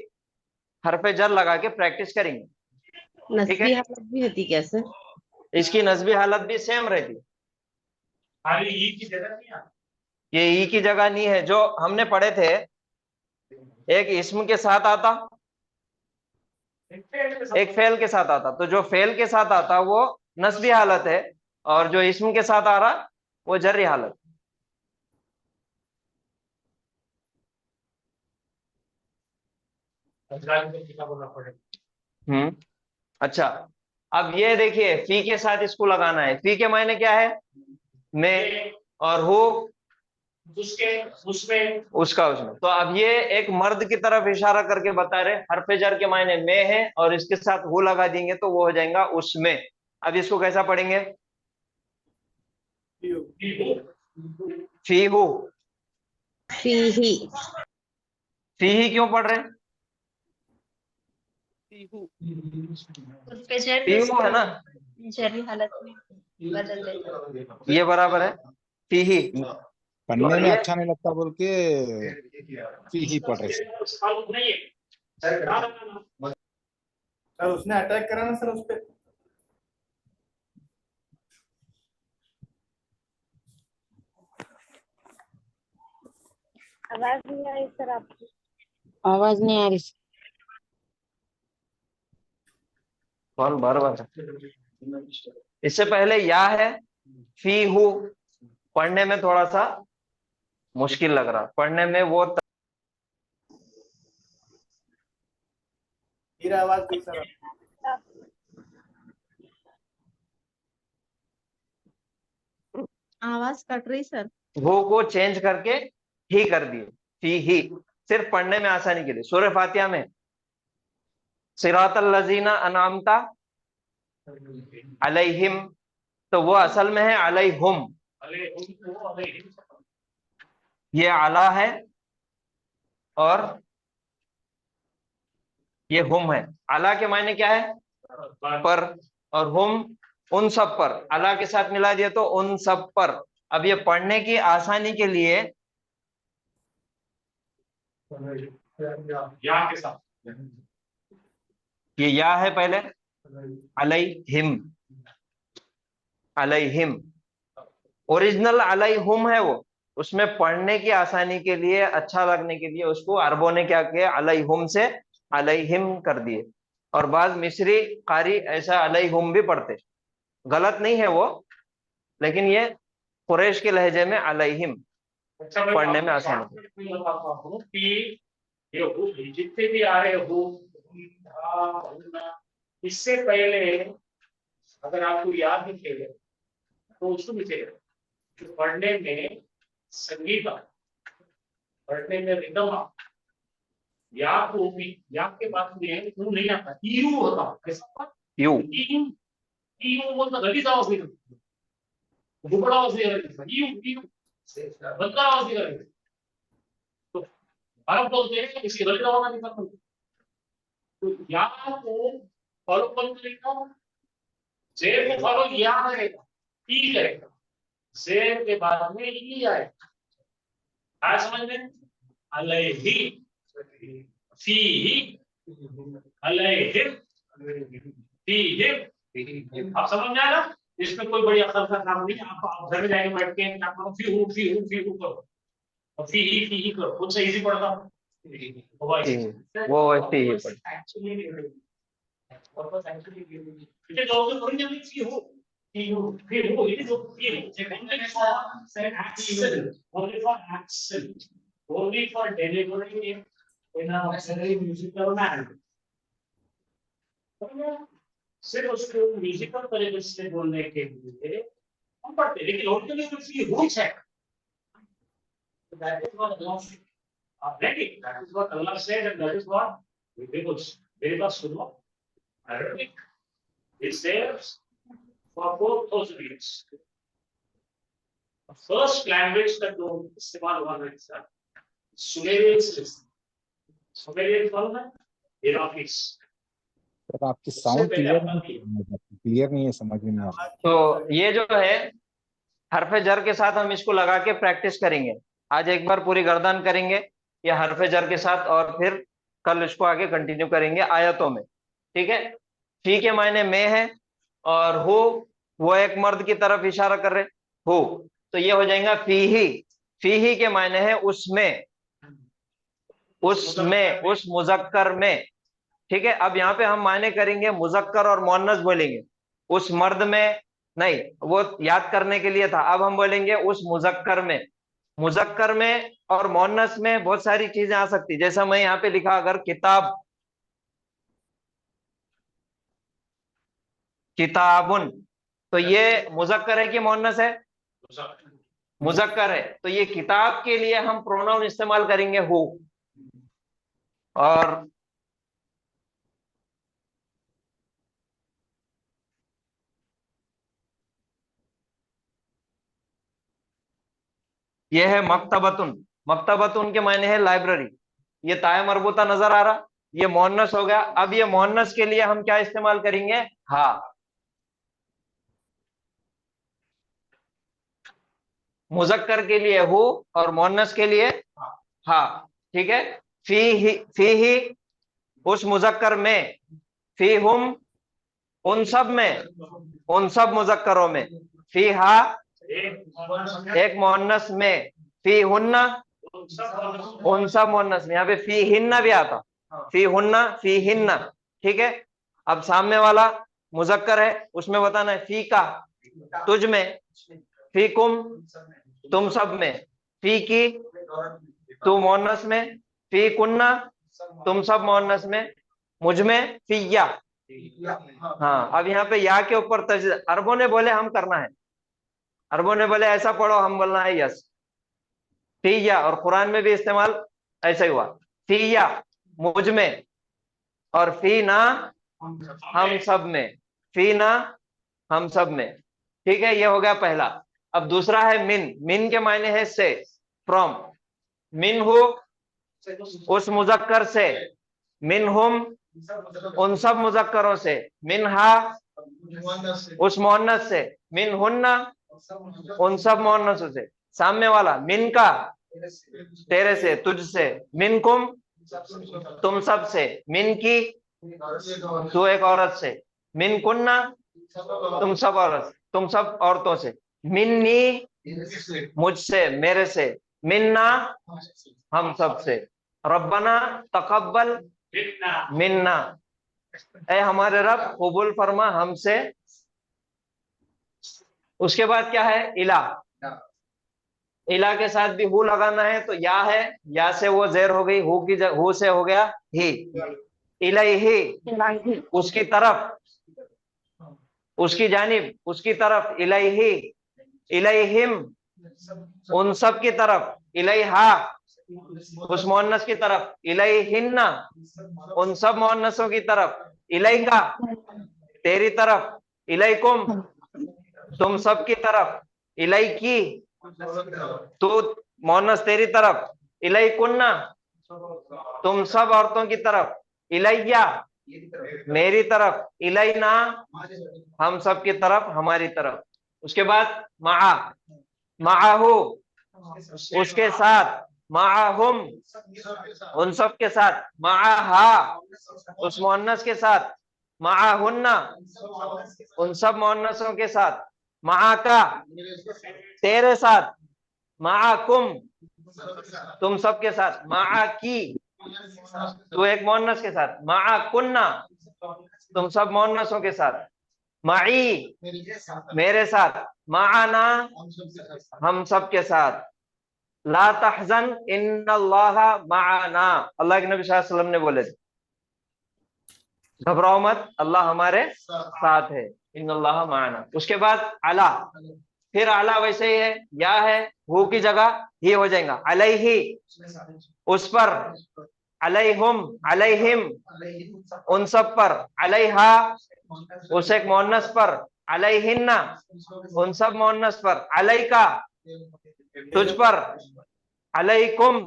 हरफे जर लगा के प्रैक्टिस करेंगे। ठीक है, नस्बी हालत भी होती कैसे? इसकी नस्बी हालत भी सेम रहती। खाली ई की जगह नहीं है। ये ई की जगह नहीं है। जो हमने पढ़े थे, एक इस्म के साथ आता, एक फेल के साथ आता। तो जो फेल के साथ आता वो नस्बी हालत है, और जो इस्म के साथ आ रहा वो जर्री हालत। बोलना पड़ेगा। अच्छा, अब ये देखिए, फी के साथ इसको लगाना है। फी के मायने क्या है? में, और हु उसके उसमें उसका उसमें। तो अब ये एक मर्द की तरफ इशारा करके बता रहे, हरफे जर के मायने में है, और इसके साथ हु लगा देंगे तो वो हो जाएगा उसमें। अब इसको कैसा पढ़ेंगे? फी हु। फी ही। फी ही क्यों पढ़ रहे हैं? फी हु है ना, जर्री हालत में बदल देते। ये बराबर है फी ही। पढ़ने में ये अच्छा नहीं लगता बोल के फी ही पढ़ रहे सर। नहीं है। सर उसने अटैक करा ना सर उस पे। आवाज नहीं आ रही सर आपकी। आवाज नहीं आ रही सर। कौन बराबर है? इससे पहले या है फी हु, पढ़ने में थोड़ा सा मुश्किल लग रहा। पढ़ने में वो फिर आवाज दी सर। आवाज कट रही सर। वो को चेंज करके ही कर दिए, फी ही। सिर्फ पढ़ने में आसानी के लिए। सूरह फातिहा में सिरातल लजीना अनामता अलैहिम, तो वो असल में है अलैहुम। ये अला है और ये हुम है। अला के मायने क्या है? पर। और हुम उन सब पर। अला के साथ मिला दिया तो उन सब पर। अब ये पढ़ने की आसानी के लिए या के साथ ये या है पहले, अलैहिम, अलैहिम। ओरिजिनल अलैहुम है वो। उसमें पढ़ने की आसानी के लिए, अच्छा लगने के लिए, उसको अरबों ने क्या किया, अलैहुम से अलैहिम कर दिए। और बाद मिस्री कारी ऐसा अलैहुम भी पढ़ते। गलत नहीं है वो, लेकिन ये कुरैश के लहजे में अलैहिम पढ़ने में आसानी। कि ये जितने भी आ रहे हो, इससे पहले अगर आपको याद नहीं थे तो उसको भी चाहिए कि पढ़ने में संगीत, पढ़ने में रिदम, या को भी या के बाद में वो नहीं आता, यू होता कैसा यू यू यू बोलता गली आवाज नहीं करती, दुबड़ा आवाज नहीं करती, यू यू बंदा आवाज नहीं करती। तो अरब बोलते हैं इसकी गली आवाज नहीं करती। तो या को फॉलो करेगा, जेर को फॉलो या करेगा, ई करेगा, जेर के बाद में ई आएगा। आज समझ में अलैहि फीही अलैहिम फीहिम। आप समझ में आया ना? इसमें कोई बड़ी अकल का काम नहीं। आप घर में जाके बैठ के क्या करो, फीहू करो और फीही करो, खुद से इजी पड़ता होगा इसी। वो वैसे ही पढ़। It is also originally fीहू, it is only for delivering it in a very musical manner. सिर्फ उसको म्यूजिकल तरीके से बोलने के लिए हम पढ़ते हैं, लेकिन ओरिजिनली तो फीहू है। That is what Allah said. Already, that is what Allah said, and that is what very much suno. Arabic is there for both those reasons. The first language that do इस्तेमाल हुआ है इसका Sumerian system. Sumerian कौन है? Iraqis. सर आपकी साउंड क्लियर नहीं है, समझ में नहीं आ रहा। तो ये जो है हरफ जर के साथ हम इसको लगा के प्रैक्टिस करेंगे। आज एक बार पूरी गर्दन करेंगे या हरफ जर के साथ, और फिर कल इसको आगे कंटिन्यू करेंगे आयतों में। ठीक है। फी के मायने में है और हो वो एक मर्द की तरफ इशारा कर रहे हो, तो ये हो जाएगा फीही। फीही के मायने है उसमें, उस मुजक्कर में। ठीक है। अब यहाँ पे हम मायने करेंगे मुजक्कर और मुअन्नस बोलेंगे। उस मर्द में नहीं, वो याद करने के लिए था। अब हम बोलेंगे उस मुजक्कर में। मुजक्कर में और मुअन्नस में बहुत सारी चीजें आ सकती, जैसा मैं यहाँ पे लिखा अगर किताब, किताबुन, तो ये मुजक्कर है कि मुअन्नस है? मुजक्कर है। तो ये किताब के लिए हम प्रोनाउन इस्तेमाल करेंगे हु। और ये है मकतबतुन। मकतबतुन के मायने है लाइब्रेरी। ये ताया मरबूता नजर आ रहा, ये मुअन्नस हो गया। अब ये मुअन्नस के लिए हम क्या इस्तेमाल करेंगे? हा। मुजक्कर के लिए हु और मुअन्नस के लिए हा। ठीक है। फीही उस मुजक्कर में, फीहुम उन सब में, उन सब मुजक्करों में, फीहा एक मुअन्नस में, फीहुन्ना उन सब मुअन्नस में। यहाँ पे फीहिन्ना भी आता, फीहुन्ना फीहिन्ना। ठीक है। अब सामने वाला मुजक्कर है, उसमें बताना है फी का तुझ में, फीकुम तुम सब में, फी की तू मुअन्नस में, फी कुन्ना तुम सब मुअन्नस में, मुझ में, फिया। हाँ। अब यहाँ पे या के ऊपर तजदीद, अरबों ने बोले हम करना है, अरबों ने बोले ऐसा पढ़ो, हम बोलना है यस। फिया, और कुरान में भी इस्तेमाल ऐसा ही हुआ, फिया मुझ में, और फी ना हम सब में, फी ना हम सब में। ठीक है। ये हो गया पहला। अब दूसरा है मिन। मिन के मायने है से, फ्रॉम। मिन हो उस मुजक्कर से, मिन हुम उन सब मुजक्करों से, मिन हा उस मुअन्नस से, मिन हुन्ना उन सब मुअन्नसों से। सामने वाला मिन का तेरे से, तुझ से, मिन कुम तुम सब से, मिन की तू एक औरत से, मिन कुन्ना तुम सब औरत, तुम सब औरतों से, मिन्नी मुझसे, मेरे से, मिन्ना हम सब से, रब्बना तकब्बल मिन्ना ऐ हमारे रब कबूल फरमा हमसे। उसके बाद क्या है? इला। इला के साथ भी हु लगाना है, तो या है, या से वो जेर हो गई, हु से हो गया ही। इलैहि उसकी तरफ, उसकी जानिब, उसकी तरफ, इलैहि इलैहिम उन सब की तरफ, इलैहा उस मुअन्नस की तरफ, इलैहिन्ना उन सब मुअन्नसों की तरफ, इलैका तेरी तरफ, इलैकुम तुम सब की तरफ, इलैकी तू मुअन्नस तेरी तरफ, इलैकुन्ना तुम सब औरतों की तरफ, इलैया मेरी तरफ, इलैना हम सब की तरफ, हमारी तरफ। उसके बाद मआ, मआहू उसके साथ, माअहुम उन सब के साथ, माअहा उस मुअन्नस के साथ, माअहुन्ना उन सब मुअन्नसों के साथ, माअका तेरे साथ, माअकुम तुम सब के साथ, माअकी तू एक मुअन्नस के साथ, माअकुन्ना तुम सब मुअन्नसों के साथ, माई मेरे साथ, माअना हम सब के साथ, ला तहजन इन्नल्लाह माअना अल्लाह के नबी सल्लल्लाहु अलैहि वसल्लम ने बोले थे, घबराओ मत अल्लाह हमारे साथ है, इन्नल्लाह माअना। उसके बाद अला, फिर अला वैसे ही है, या है, हु की जगह ही हो जाएगा, अलैहि उस पर, अलैहुम अलैहिम उन सब पर, अलैहा उस एक मुअन्नस पर, अलैहिन्ना उन सब मुअन्नस पर, अलैका तुझ पर, अलैकुम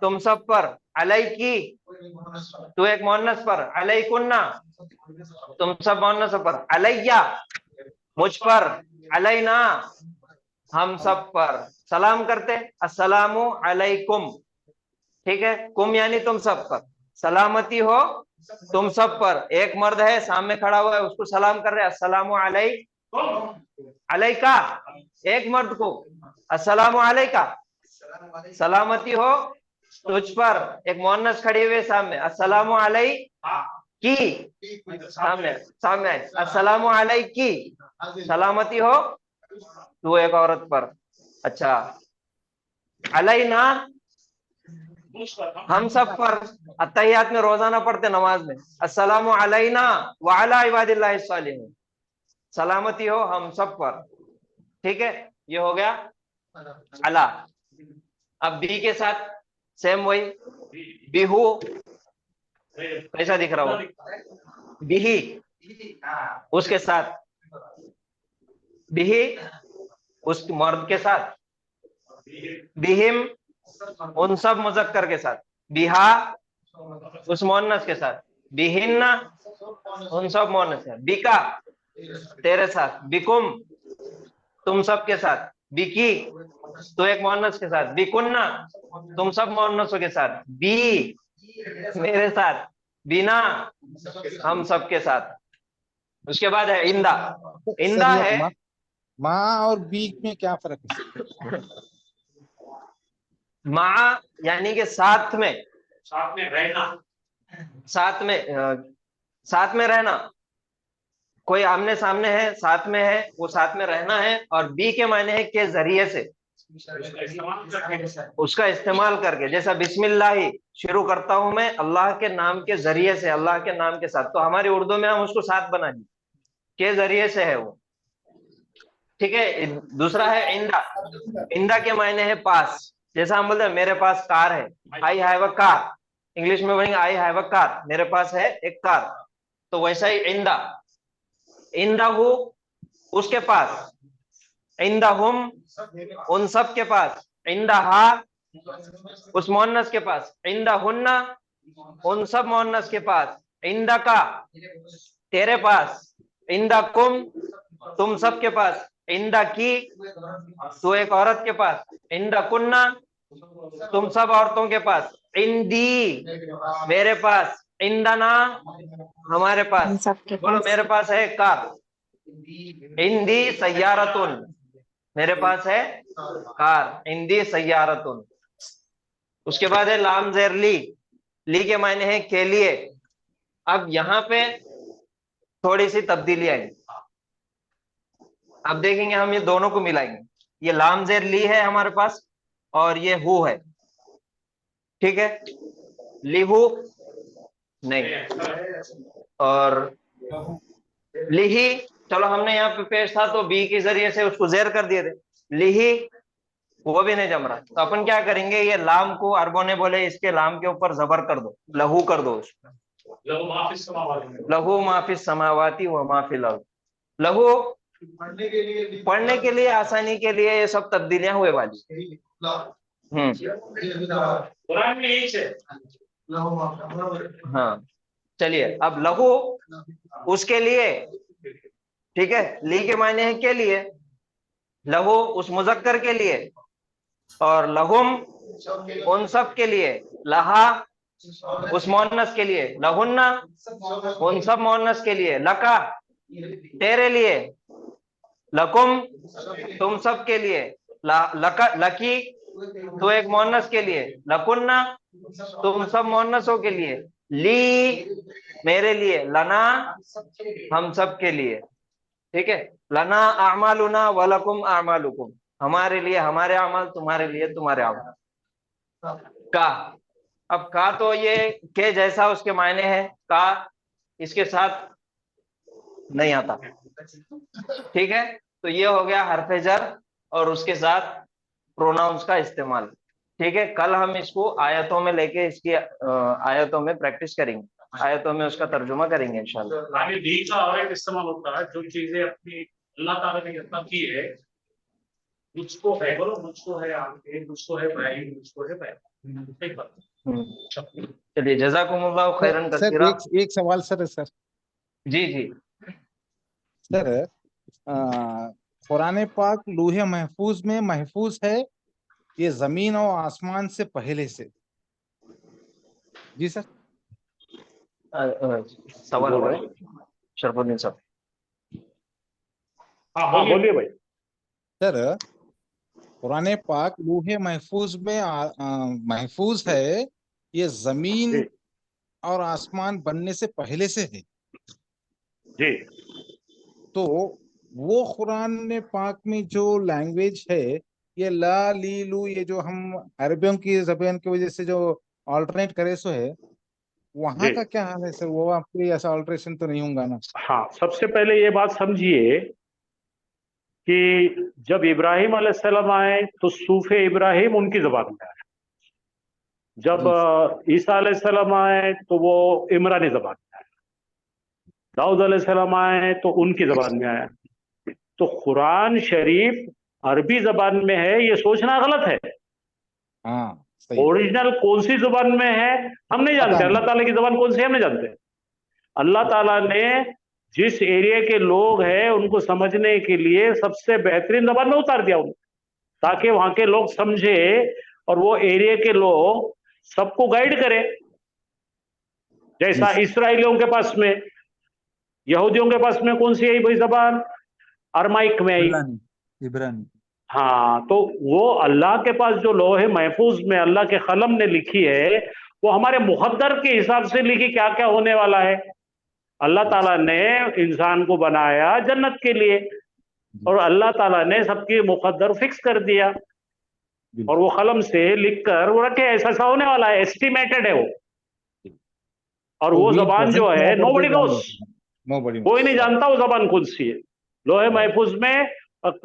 तुम सब पर, अलैकी तू एक मुअन्नस पर, अलैकुन्ना तुम सब मुअन्नसों पर, अलैया मुझ पर, अलैना हम सब पर सलाम करते, अस्सलामु अलैकुम, ठीक है, कुम यानी तुम सब पर, सलामती हो तुम सब पर। एक मर्द है सामने खड़ा हुआ है, उसको सलाम कर रहे हैं, अस्सलामु अलैका, एक मर्द को अस्सलामु अलैका, सलामती हो तुझ पर, एक मुअन्नस खड़ी हुई सामने, अस्सलामु अलैकी, सामने सामने अस्सलामु अलैकी, सलामती हो तू एक औरत पर। अच्छा, अलैना हम सब पर, अत्तहियात में रोजाना पढ़ते नमाज में, अस्सलामु अलैना व अला इबादिल्लाहिस सालिहीन, सलामती हो हम सब पर, ठीक है, ये हो गया अला। अब बी के साथ सेम वही, बिहू कैसा दिख रहा हो, बिही उसके साथ, बिही उस मर्द के साथ, बिहिम उन सब मुजक्कर के साथ, बिहा उस मुअन्नस के साथ, बिहिन्ना उन सब मुअन्नस के साथ, बिका तेरे साथ, बिकुम तुम सब के साथ, बिकी तो एक मुअन्नस के साथ, बिकुन्ना तुम सब मुअन्नसों के साथ, बी मेरे साथ, बिना हम सब के साथ। उसके बाद है इंदा, इंदा सर, ये है माँ और बी में क्या फर्क है? माँ यानी कि साथ में रहना, साथ में रहना, कोई आमने सामने है, साथ में है, वो साथ में रहना है। और बी के मायने है के जरिए से, उसका इस्तेमाल करके, जैसा बिस्मिल्लाह शुरू करता हूं मैं अल्लाह के नाम के जरिए से, अल्लाह के नाम के साथ, तो हमारी उर्दू में हम उसको साथ बना दी, के जरिए से है वो, ठीक है। दूसरा है इंदा, इंदा के मायने है पास, जैसा हम बोलते हैं मेरे पास कार है, I have a car, English में बोलेंगे आई हैव अ कार, मेरे पास है एक कार, तो वैसा ही इंदा, इंदाहु उसके पास, इंदाहुम उन सब के पास, इंदाहा उस मुअन्नस के पास, इंदाहुन्ना उन सब मुअन्नस के पास, इंदका तेरे पास, इंदकुम तुम सब के पास, इंदकी तू एक औरत के पास, इंदकुन्ना तुम सब औरतों के पास, इंदी मेरे पास, इंदना हमारे पास, बोलो मेरे पास है कार, इंदी सय्यारतुन मेरे पास है कार, इंदी सय्यारतुन। उसके बाद है लाम जेर ली, ली के मायने है के लिए। अब यहाँ पे थोड़ी सी तब्दीली आएगी, अब देखेंगे हम ये दोनों को मिलाएंगे, ये लाम जेर ली है हमारे पास और ये हु है, ठीक है, लिहु नहीं और लिही, चलो हमने यहाँ पे पेश था तो बी के जरिए से उसको जेर कर दिए थे, लिही वो भी नहीं जम रहा, तो अपन क्या करेंगे, ये लाम को अरबों ने बोले इसके लाम के ऊपर जबर कर दो, लहू कर दो उसको, लहू माफिस समावाती व माफिल अर्द, लहू पढ़ने के लिए आसानी के लिए ये सब तब्दीलियां हुए वाली। कुरान में यही है। हाँ चलिए, अब लहू उसके लिए, ठीक है, ली के मायने है के लिए, लहू उस मुजक्कर के लिए, और लहुम उन सब के लिए, लहा उस मोहन्नस के लिए, लहुन्ना उन सब मोहन्नस के लिए, लका तेरे लिए, लकुम तुम सब के लिए, लका लकी तो एक मोहन्नस के लिए, लकुन्ना तुम सब मोहन्नसों के लिए, ली मेरे लिए, लना हम सब के लिए। ठीक है, लना आमालुना वलकुम आमालुकुम, हमारे लिए हमारे अमल, तुम्हारे लिए तुम्हारे अमल। का, अब का तो ये के जैसा उसके मायने है, का इसके साथ नहीं आता। ठीक है, तो ये हो गया हरफ जर और उसके साथ प्रोनाउंस का इस्तेमाल। ठीक है, कल हम इसको आयतों में लेके इसकी आयतों में प्रैक्टिस करेंगे, आयतों में उसका तर्जुमा करेंगे इंशाल्लाह। आगे दी का और एक इस्तेमाल होता है, जो चीजें अपनी अल्लाह ताला ने इतना की है, मुझको है, बोलो मुझको है आंखें, मुझको है भाई, मुझको है भाई। एक बात। चलिए, जज़ाकुमुल्लाहु खैरन सर कसीरा। एक सवाल सर जी जी सर कुरान पाक लूहे महफूज में महफूज है, ये जमीन और आसमान से पहले से। जी सर। सवाल हो रहा है शरफुद्दीन साहब। हाँ बोलिए भाई। सर कुरान पाक लूहे महफूज में महफूज है, ये जमीन और आसमान बनने से पहले से है। जी। तो वो कुरान पाक में जो लैंग्वेज है, ये ला ली लू, ये जो हम अरबियों की जबान की वजह से जो ऑल्टरनेट करे सो है, वहां जी। का क्या हाल है सर? वो आपके ऐसा ऑल्टरेशन तो नहीं होगा ना? हाँ, सबसे पहले ये बात समझिए कि जब इब्राहिम अलैहिस्सलाम आए तो सूफे इब्राहिम उनकी जबान में आया। जब ईसा अलैहिस्सलाम आए तो वो इमरानी जबान में आया। दाऊद अलैहिस्सलाम आए तो उनकी जबान में आया। तो कुरान शरीफ अरबी जबान में है, ये सोचना गलत है। हाँ सही। ओरिजिनल कौन सी जुबान में है हम नहीं जानते, अल्लाह ताला की जुबान कौन सी है हम नहीं जानते। अल्लाह ताला ने जिस एरिया के लोग हैं उनको समझने के लिए सबसे बेहतरीन जबान में उतार दिया उनको, ताकि वहां के लोग समझे और वो एरिया के लोग सबको गाइड करे। जैसा इसराइलियों के पास में, यहूदियों के पास में कौन सी आई भाई जबान? अरमाइक में आई। इब्रानी। हाँ, तो वो अल्लाह के पास जो लोहे महफूज में अल्लाह के कलम ने लिखी है, वो हमारे मुकद्दर के हिसाब से लिखी क्या क्या होने वाला है। अल्लाह ताला ने इंसान को बनाया जन्नत के लिए, और अल्लाह ताला ने सबकी मुकद्दर फिक्स कर दिया, और वो कलम से लिखकर वो रखे ऐसा ऐसा होने वाला है, एस्टिमेटेड है वो। और वो जबान जो है नोबडी नोस, कोई नहीं जानता वो जबान कौन सी है। लोहे महफूज में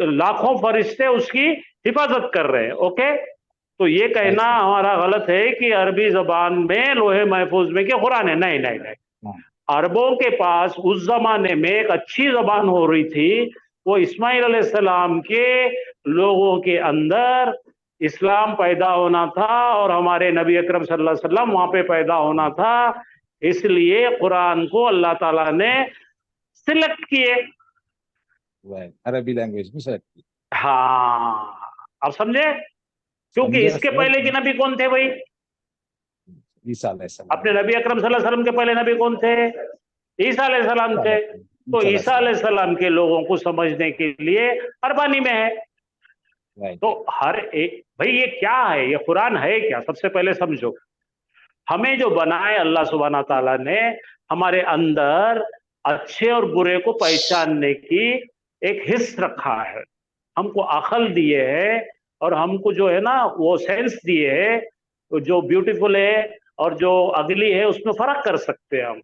लाखों फरिश्ते उसकी हिफाजत कर रहे हैं। ओके, तो ये कहना हमारा गलत है कि अरबी जबान में लोहे महफूज में क्या कुरान है। नहीं नहीं नहीं, अरबों के पास उस जमाने में एक अच्छी जबान हो रही थी, वो इस्माइल अलैहिस्सलाम के लोगों के अंदर इस्लाम पैदा होना था और हमारे नबी अकरम सल्लल्लाहु अलैहि वसल्लम वहां पे पैदा होना था। इसलिए कुरान को अल्लाह ताला ने सिलेक्ट किए, अरबी लैंग्वेज में सेलेक्ट किया। हाँ, अब समझे? क्योंकि इसके पहले के नबी कौन थे भाई? ईसा अलैहिस्सलाम। अपने नबी अकरम सल्लल्लाहु अलैहि वसल्लम के पहले नबी कौन थे? ईसा अलैहिस्सलाम थे। तो ईसा अलैहिस्सलाम के लोगों को समझने के लिए अरबानी में है। तो हर एक भाई, ये क्या है, ये कुरान है क्या? सबसे पहले समझो, हमें जो बनाए अल्लाह सुब्हाना ताला ने हमारे अंदर अच्छे और बुरे को पहचानने की एक हिस्स रखा है, हमको अकल दिए है, और हमको जो है ना वो सेंस दिए है, तो जो ब्यूटीफुल है और जो अगली है उसमें फर्क कर सकते हैं हम।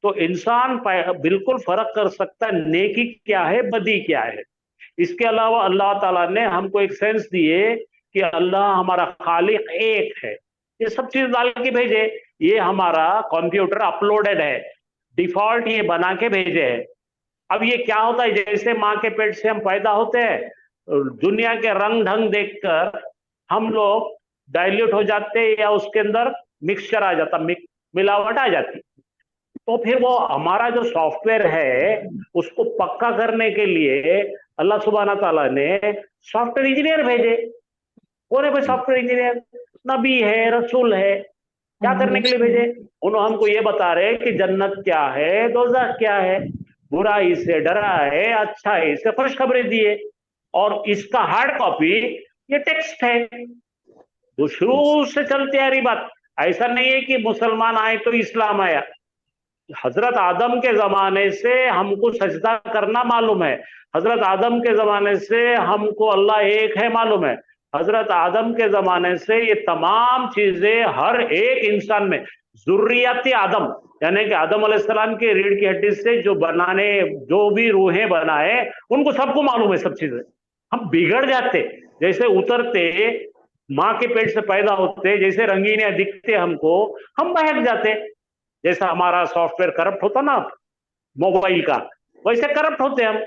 तो इंसान बिल्कुल फर्क कर सकता है नेकी क्या है, बदी क्या है। इसके अलावा अल्लाह ताला ने हमको एक सेंस दिए कि अल्लाह हमारा खालिक एक है। ये सब चीज डाल के भेजे, ये हमारा कंप्यूटर अपलोडेड है, डिफॉल्ट ये बना के भेजे है। अब ये क्या होता है, जैसे माँ के पेट से हम पैदा होते हैं, दुनिया के रंग ढंग देखकर हम लोग डाइल्यूट हो जाते हैं, या उसके अंदर मिक्सचर आ जाता, मिलावट आ जाती। तो फिर वो हमारा जो सॉफ्टवेयर है उसको पक्का करने के लिए अल्लाह सुब्हाना ताला ने सॉफ्टवेयर इंजीनियर भेजे। कौन है कोई सॉफ्टवेयर इंजीनियर? नबी है, रसूल है, क्या करने के लिए भेजे? उन्होंने हमको ये बता रहे हैं कि जन्नत क्या है, दोज़ख क्या है, बुराई से डरा है, अच्छाई से खुशखबरी दी है। और इसका हार्ड कॉपी ये टेक्स्ट है, वो शुरू से चलती आ रही बात। ऐसा नहीं है कि मुसलमान आए तो इस्लाम आया। हजरत आदम के जमाने से हमको सजदा करना मालूम है, हजरत आदम के जमाने से हमको अल्लाह एक है मालूम है, हजरत आदम के जमाने से ये तमाम चीजें हर एक इंसान में जुर्रियत आदम, यानी कि आदम अलैहिस्सलाम के रीढ़ की हड्डी से जो बनाने, जो भी रूहें बनाए, उनको सबको मालूम है सब चीजें। हम बिगड़ जाते, जैसे उतरते माँ के पेट से पैदा होते, जैसे रंगीने दिखते हमको, हम बहक जाते। जैसा हमारा सॉफ्टवेयर करप्ट होता ना मोबाइल का, वैसे करप्ट होते हम।